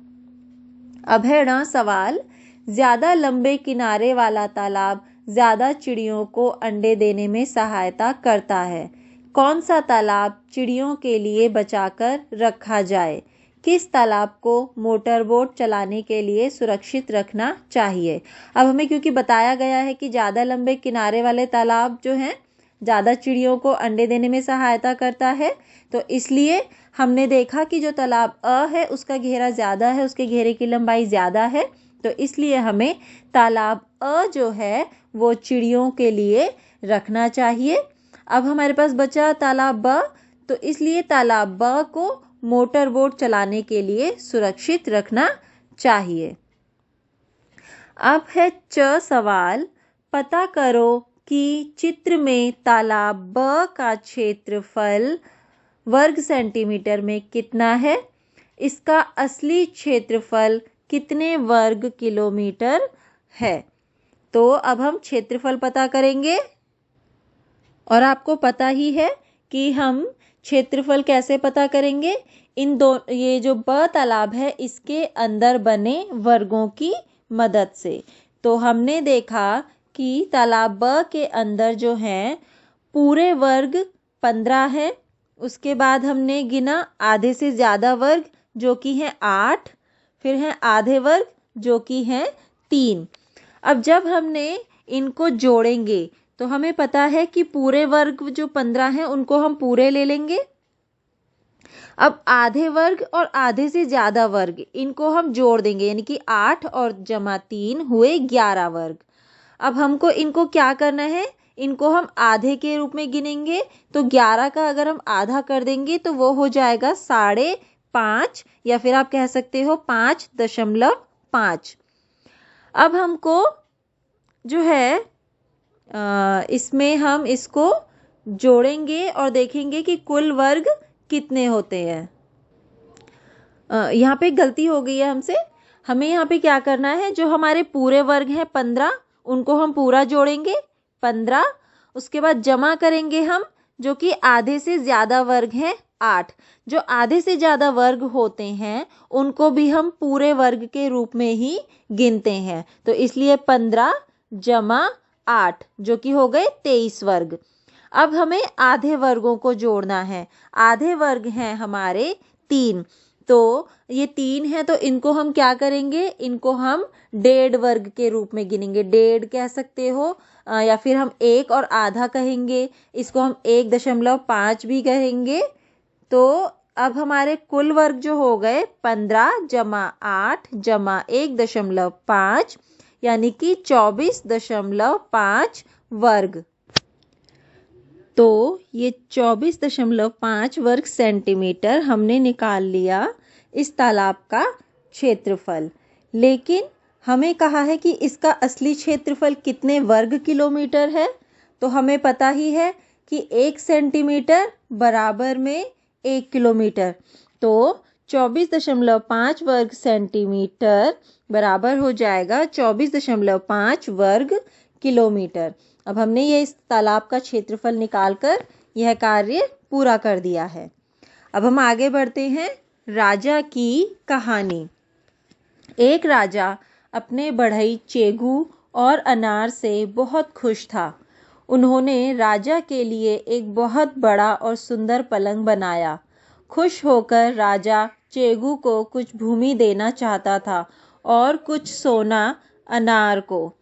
अब है ना सवाल, ज्यादा लंबे किनारे वाला तालाब ज्यादा चिड़ियों को अंडे देने में सहायता करता है। कौन सा तालाब चिड़ियों के लिए बचाकर रखा जाए। किस तालाब को मोटर बोट चलाने के लिए सुरक्षित रखना चाहिए। अब हमें क्योंकि बताया गया है कि ज़्यादा लंबे किनारे वाले तालाब जो हैं ज़्यादा चिड़ियों को अंडे देने में सहायता करता है, तो इसलिए हमने देखा कि जो तालाब अ है उसका घेरा ज़्यादा है, उसके घेरे की लंबाई ज़्यादा है, तो इसलिए हमें तालाब अ जो है वो चिड़ियों के लिए रखना चाहिए। अब हमारे पास बचा तालाब ब, तो इसलिए तालाब ब को मोटर बोट चलाने के लिए सुरक्षित रखना चाहिए। अब है च सवाल, पता करो कि चित्र में तालाब ब का क्षेत्रफल वर्ग सेंटीमीटर में कितना है। इसका असली क्षेत्रफल कितने वर्ग किलोमीटर है। तो अब हम क्षेत्रफल पता करेंगे और आपको पता ही है कि हम क्षेत्रफल कैसे पता करेंगे। ये जो ब तालाब है इसके अंदर बने वर्गों की मदद से। तो हमने देखा कि तालाब ब के अंदर जो है पूरे वर्ग 15 है, उसके बाद हमने गिना आधे से ज़्यादा वर्ग जो कि हैं 8, फिर हैं आधे वर्ग जो कि हैं 3। अब जब हमने इनको जोड़ेंगे तो हमें पता है कि पूरे वर्ग जो 15 हैं उनको हम पूरे ले लेंगे। अब आधे वर्ग और आधे से ज़्यादा वर्ग इनको हम जोड़ देंगे, यानी कि 8 और जमा 3 हुए 11 वर्ग। अब हमको इनको क्या करना है, इनको हम आधे के रूप में गिनेंगे, तो 11 का अगर हम आधा कर देंगे तो वो हो जाएगा 5.5 या फिर आप कह सकते हो 5.5। अब हमको जो है इसमें हम इसको जोड़ेंगे और देखेंगे कि कुल वर्ग कितने होते हैं। यहाँ पे गलती हो गई है हमसे, हमें यहाँ पे क्या करना है, जो हमारे पूरे वर्ग हैं 15 उनको हम पूरा जोड़ेंगे 15, उसके बाद जमा करेंगे हम जो कि आधे से ज़्यादा वर्ग हैं 8। जो आधे से ज़्यादा वर्ग होते हैं उनको भी हम पूरे वर्ग के रूप में ही गिनते हैं, तो इसलिए 15 जमा 8 जो कि हो गए 23 वर्ग। अब हमें आधे वर्गों को जोड़ना है, आधे वर्ग हैं हमारे 3, तो ये 3 है तो इनको हम क्या करेंगे, इनको हम 1.5 वर्ग के रूप में गिनेंगे, 1.5 कह सकते हो या फिर हम 1 और आधा कहेंगे, इसको हम 1.5 भी कहेंगे। तो अब हमारे कुल वर्ग जो हो गए 15 जमा 8 जमा 1.5 यानी कि 24.5 वर्ग। तो ये 24.5 वर्ग सेंटीमीटर हमने निकाल लिया इस तालाब का क्षेत्रफल। लेकिन हमें कहा है कि इसका असली क्षेत्रफल कितने वर्ग किलोमीटर है, तो हमें पता ही है कि 1 सेंटीमीटर बराबर में 1 किलोमीटर, तो 24.5 वर्ग सेंटीमीटर बराबर हो जाएगा 24.5 वर्ग किलोमीटर। अब हमने ये इस तालाब का क्षेत्रफल निकालकर यह कार्य पूरा कर दिया है। अब हम आगे बढ़ते हैं। राजा की कहानी। एक राजा अपने बढ़ई चेगू और अनार से बहुत खुश था। उन्होंने राजा के लिए एक बहुत बड़ा और सुंदर पलंग बनाया। खुश होकर राजा चेगू को कुछ भूमि देना चाहता था और कुछ सोना अनार को।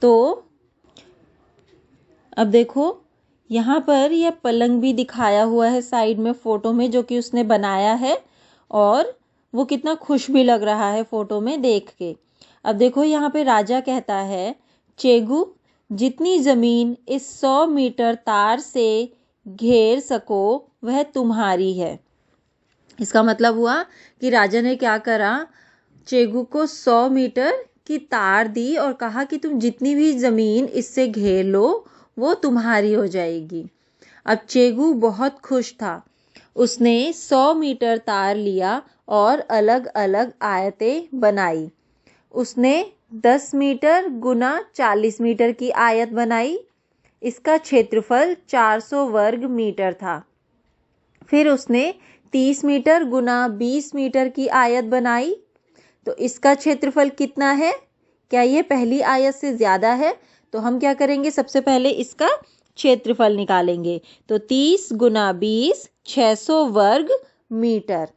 तो अब देखो यहाँ पर यह पलंग भी दिखाया हुआ है साइड में फोटो में, जो कि उसने बनाया है और वो कितना खुश भी लग रहा है फोटो में देख के। अब देखो यहाँ पे राजा कहता है, चेगू जितनी जमीन इस 100 मीटर तार से घेर सको वह तुम्हारी है। इसका मतलब हुआ कि राजा ने क्या करा, चेगू को 100 मीटर की तार दी और कहा कि तुम जितनी भी जमीन इससे घेर लो वो तुम्हारी हो जाएगी। अब चेगू बहुत खुश था। उसने 100 मीटर तार लिया और अलग अलग आयतें बनाई। उसने 10 मीटर गुना 40 मीटर की आयत बनाई। इसका क्षेत्रफल 400 वर्ग मीटर था। फिर उसने 30 मीटर गुना 20 मीटर की आयत बनाई। तो इसका क्षेत्रफल कितना है? क्या ये पहली आयत से ज़्यादा है? तो हम क्या करेंगे, सबसे पहले इसका क्षेत्रफल निकालेंगे। तो 30 गुना 20 600 वर्ग मीटर।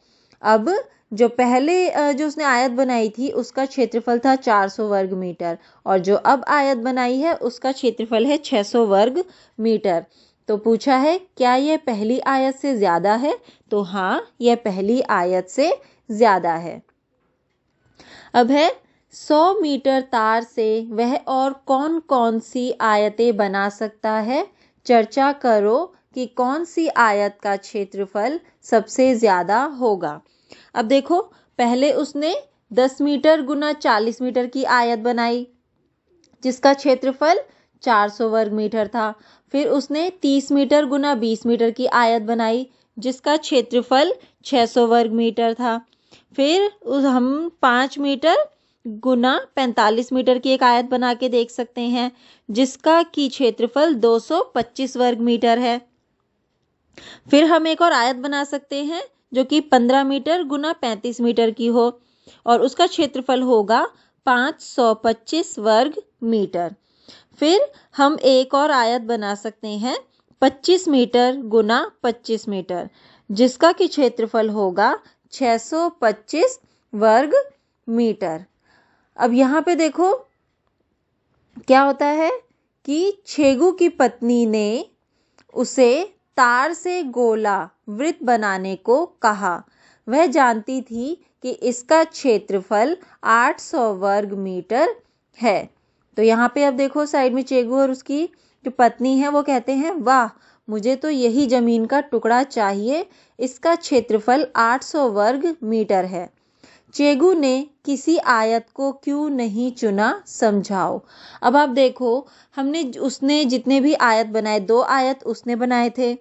अब जो पहले जो उसने आयत बनाई थी उसका क्षेत्रफल था 400 वर्ग मीटर और जो अब आयत बनाई है उसका क्षेत्रफल है 600 वर्ग मीटर। तो पूछा है क्या यह पहली आयत से ज़्यादा है? तो हाँ, यह पहली आयत से ज़्यादा है। अब है 100 मीटर तार से वह और कौन कौन सी आयतें बना सकता है? चर्चा करो कि कौन सी आयत का क्षेत्रफल सबसे ज़्यादा होगा। अब देखो पहले उसने 10 मीटर गुना 40 मीटर की आयत बनाई जिसका क्षेत्रफल 400 वर्ग मीटर था। फिर उसने 30 मीटर गुना 20 मीटर की आयत बनाई जिसका क्षेत्रफल 600 वर्ग मीटर था। फिर हम 5 मीटर गुना 45 मीटर की एक आयत बना के देख सकते हैं जिसका की क्षेत्रफल 225 वर्ग मीटर है। फिर हम एक और आयत बना सकते हैं जो कि 15 मीटर गुना 35 मीटर की हो और उसका क्षेत्रफल होगा 525 वर्ग मीटर। फिर हम एक और आयत बना सकते हैं 25 मीटर गुना 25 मीटर जिसका की क्षेत्रफल होगा 625 वर्ग मीटर। अब यहाँ पे देखो क्या होता है कि छेगू की पत्नी ने उसे तार से गोला वृत्त बनाने को कहा। वह जानती थी कि इसका क्षेत्रफल 800 वर्ग मीटर है। तो यहाँ पे अब देखो साइड में चेगू और उसकी जो पत्नी है वो कहते हैं, वाह मुझे तो यही जमीन का टुकड़ा चाहिए, इसका क्षेत्रफल 800 वर्ग मीटर है। चेगू ने किसी आयत को क्यों नहीं चुना, समझाओ। अब आप देखो उसने जितने भी आयत बनाए, 2 आयत उसने बनाए थे,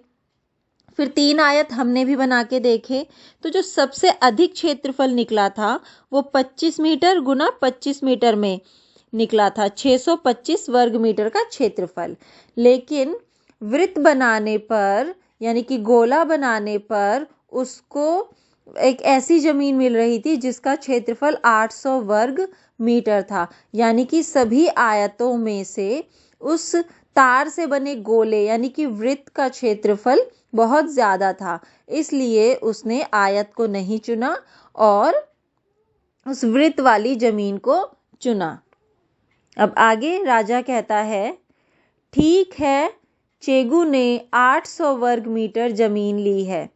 फिर 3 आयत हमने भी बना के देखे। तो जो सबसे अधिक क्षेत्रफल निकला था वो 25 मीटर गुना 25 मीटर में निकला था, 625 वर्ग मीटर का क्षेत्रफल। लेकिन वृत्त बनाने पर यानी कि गोला बनाने पर उसको एक ऐसी जमीन मिल रही थी जिसका क्षेत्रफल 800 वर्ग मीटर था। यानी कि सभी आयतों में से उस तार से बने गोले यानी कि वृत्त का क्षेत्रफल बहुत ज़्यादा था, इसलिए उसने आयत को नहीं चुना और उस वृत्त वाली जमीन को चुना। अब आगे राजा कहता है, ठीक है चेगू ने 800 वर्ग मीटर जमीन ली है।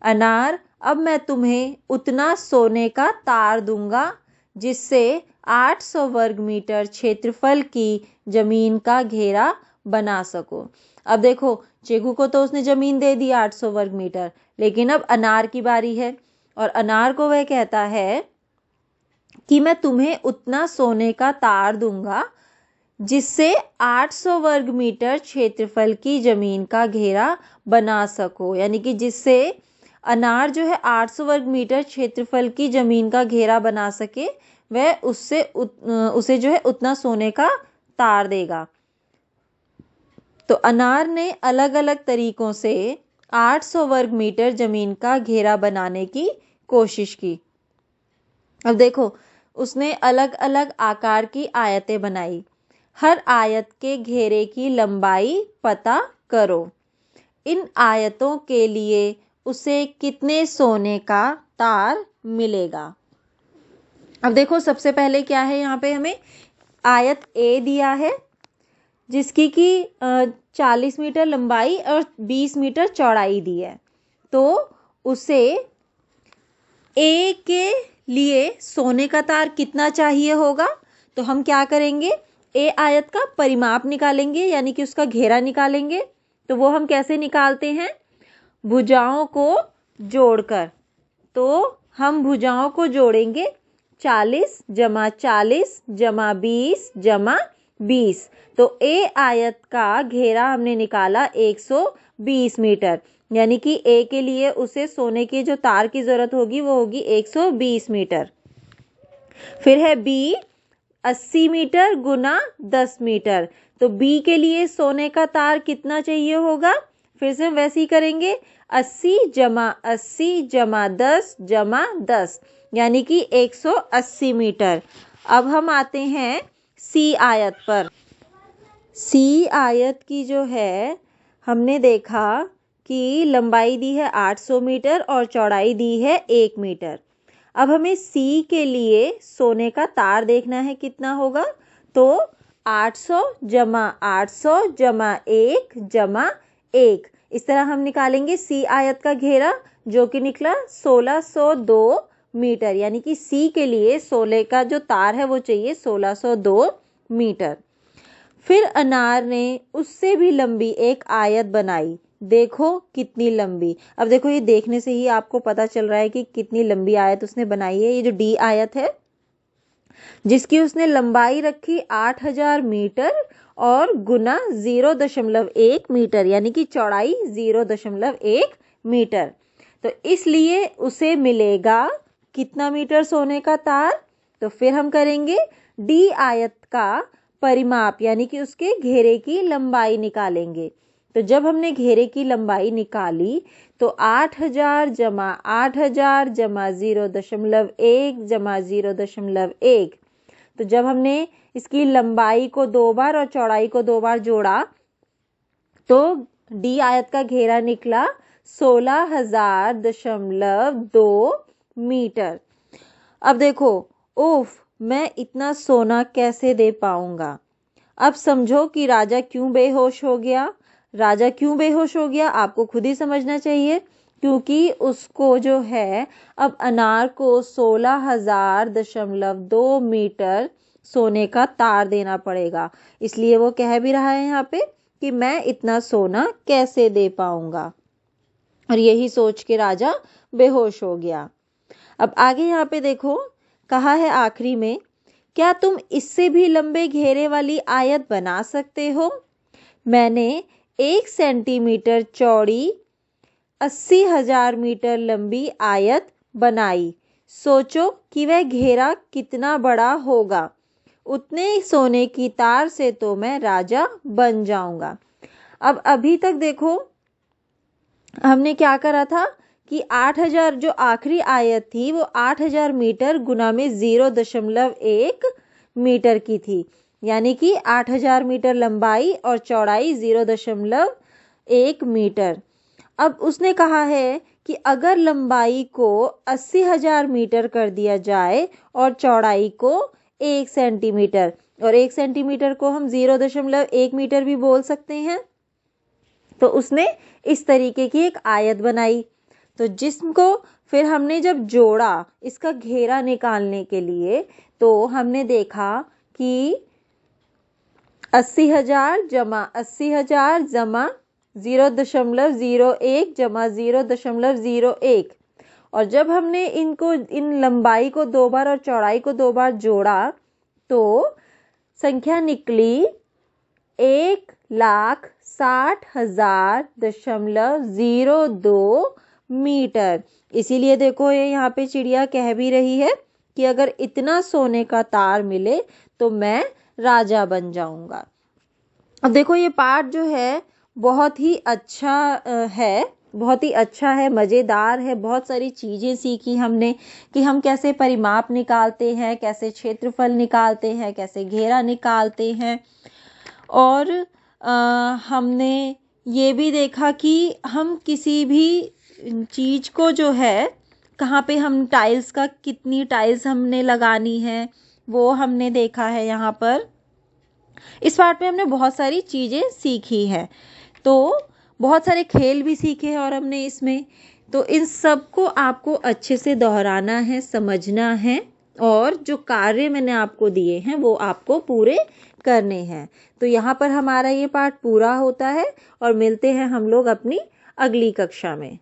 अनार, अब मैं तुम्हें उतना सोने का तार दूंगा जिससे 800 वर्ग मीटर क्षेत्रफल की जमीन का घेरा बना सको। अब देखो चेगू को तो उसने जमीन दे दी 800 वर्ग मीटर, लेकिन अब अनार की बारी है और अनार को वह कहता है कि मैं तुम्हें उतना सोने का तार दूंगा जिससे 800 वर्ग मीटर क्षेत्रफल की जमीन का घेरा बना सको। यानी कि जिससे अनार जो है 800 वर्ग मीटर क्षेत्रफल की जमीन का घेरा बना सके, वह उसे जो है उतना सोने का तार देगा। तो अनार ने अलग अलग तरीकों से 800 वर्ग मीटर जमीन का घेरा बनाने की कोशिश की। अब देखो, उसने अलग अलग आकार की आयतें बनाई। हर आयत के घेरे की लंबाई पता करो। इन आयतों के लिए उसे कितने सोने का तार मिलेगा। अब देखो, सबसे पहले क्या है, यहाँ पे हमें आयत ए दिया है जिसकी कि 40 मीटर लंबाई और 20 मीटर चौड़ाई दी है। तो उसे ए के लिए सोने का तार कितना चाहिए होगा। तो हम क्या करेंगे, ए आयत का परिमाप निकालेंगे, यानी कि उसका घेरा निकालेंगे। तो वो हम कैसे निकालते हैं, भुजाओं को जोड़कर। तो हम भुजाओं को जोड़ेंगे, 40 जमा 40 जमा 20 जमा 20। तो ए आयत का घेरा हमने निकाला 120 मीटर, यानी कि ए के लिए उसे सोने के जो तार की जरूरत होगी वो होगी 120 मीटर। फिर है बी, 80 मीटर गुना 10 मीटर। तो बी के लिए सोने का तार कितना चाहिए होगा, फिर से हम वैसे ही करेंगे, 80 जमा 80 जमा 10 जमा 10, यानी कि 180 मीटर। अब हम आते हैं सी आयत पर। सी आयत की जो है, हमने देखा कि लंबाई दी है 800 मीटर और चौड़ाई दी है 1 मीटर। अब हमें सी के लिए सोने का तार देखना है कितना होगा। तो 800 जमा 800 जमा 1 जमा 1, इस तरह हम निकालेंगे सी आयत का घेरा, जो कि निकला 1602 मीटर। यानी कि सी के लिए सोने का जो तार है वो चाहिए 1602 मीटर। फिर अनार ने उससे भी लंबी एक आयत बनाई। देखो कितनी लंबी। अब देखो, ये देखने से ही आपको पता चल रहा है कि कितनी लंबी आयत उसने बनाई है। ये जो डी आयत है, जिसकी उसने लंबाई रखी 8000 मीटर और गुना 0.1 मीटर, यानी कि चौड़ाई 0.1 मीटर। तो इसलिए उसे मिलेगा कितना मीटर सोने का तार। तो फिर हम करेंगे डी आयत का परिमाप, यानी कि उसके घेरे की लंबाई निकालेंगे। तो जब हमने घेरे की लंबाई निकाली तो 8000 जमा 8000 जमा 0.1 जमा 0.1। तो जब हमने इसकी लंबाई को 2 बार और चौड़ाई को 2 बार जोड़ा तो डी आयत का घेरा निकला 16,000.2 मीटर। अब देखो, उफ, मैं इतना सोना कैसे दे पाऊंगा। अब समझो कि राजा क्यों बेहोश हो गया। राजा क्यों बेहोश हो गया आपको खुद ही समझना चाहिए, क्योंकि उसको जो है अब अनार को 16,000.2 मीटर सोने का तार देना पड़ेगा। इसलिए वो कह भी रहा है यहाँ पे कि मैं इतना सोना कैसे दे पाऊंगा। और यही सोच के राजा बेहोश हो गया। अब आगे यहाँ पे देखो, कहा है आखिरी में, क्या तुम इससे भी लंबे घेरे वाली आयत बना सकते हो। मैंने 1 सेंटीमीटर चौड़ी 80,000 मीटर लंबी आयत बनाई। सोचो कि वह घेरा कितना बड़ा होगा। उतने सोने की तार से तो मैं राजा बन जाऊंगा। अब अभी तक देखो, हमने क्या करा था कि 8000 जो आखिरी आयत थी वो 8000 मीटर गुना में 0.1 मीटर की थी, यानी कि 8000 मीटर लंबाई और चौड़ाई 0.1 मीटर। अब उसने कहा है कि अगर लंबाई को 80,000 मीटर कर दिया जाए और चौड़ाई को 1 सेंटीमीटर, और 1 सेंटीमीटर को हम 0.1 मीटर भी बोल सकते हैं, तो उसने इस तरीके की एक आयत बनाई। तो जिसको फिर हमने जब जोड़ा इसका घेरा निकालने के लिए, तो हमने देखा कि 80,000 जमा 80,000 जमा 0.01 जमा 0.01। और जब हमने इन लंबाई को 2 बार और चौड़ाई को 2 बार जोड़ा तो संख्या निकली 1,60,000.02 मीटर। इसीलिए देखो ये यहाँ पे चिड़िया कह भी रही है कि अगर इतना सोने का तार मिले तो मैं राजा बन जाऊंगा। अब देखो ये पाठ जो है बहुत ही अच्छा है, बहुत ही अच्छा है, मज़ेदार है। बहुत सारी चीज़ें सीखी हमने कि हम कैसे परिमाप निकालते हैं, कैसे क्षेत्रफल निकालते हैं, कैसे घेरा निकालते हैं। और हमने ये भी देखा कि हम किसी भी चीज़ को जो है कहाँ पे हम टाइल्स का कितनी टाइल्स हमने लगानी है वो हमने देखा है यहाँ पर। इस पार्ट में हमने बहुत सारी चीज़ें सीखी हैं, तो बहुत सारे खेल भी सीखे हैं और हमने इसमें, तो इन सब को आपको अच्छे से दोहराना है, समझना है और जो कार्य मैंने आपको दिए हैं वो आपको पूरे करने हैं। तो यहाँ पर हमारा ये पाठ पूरा होता है और मिलते हैं हम लोग अपनी अगली कक्षा में।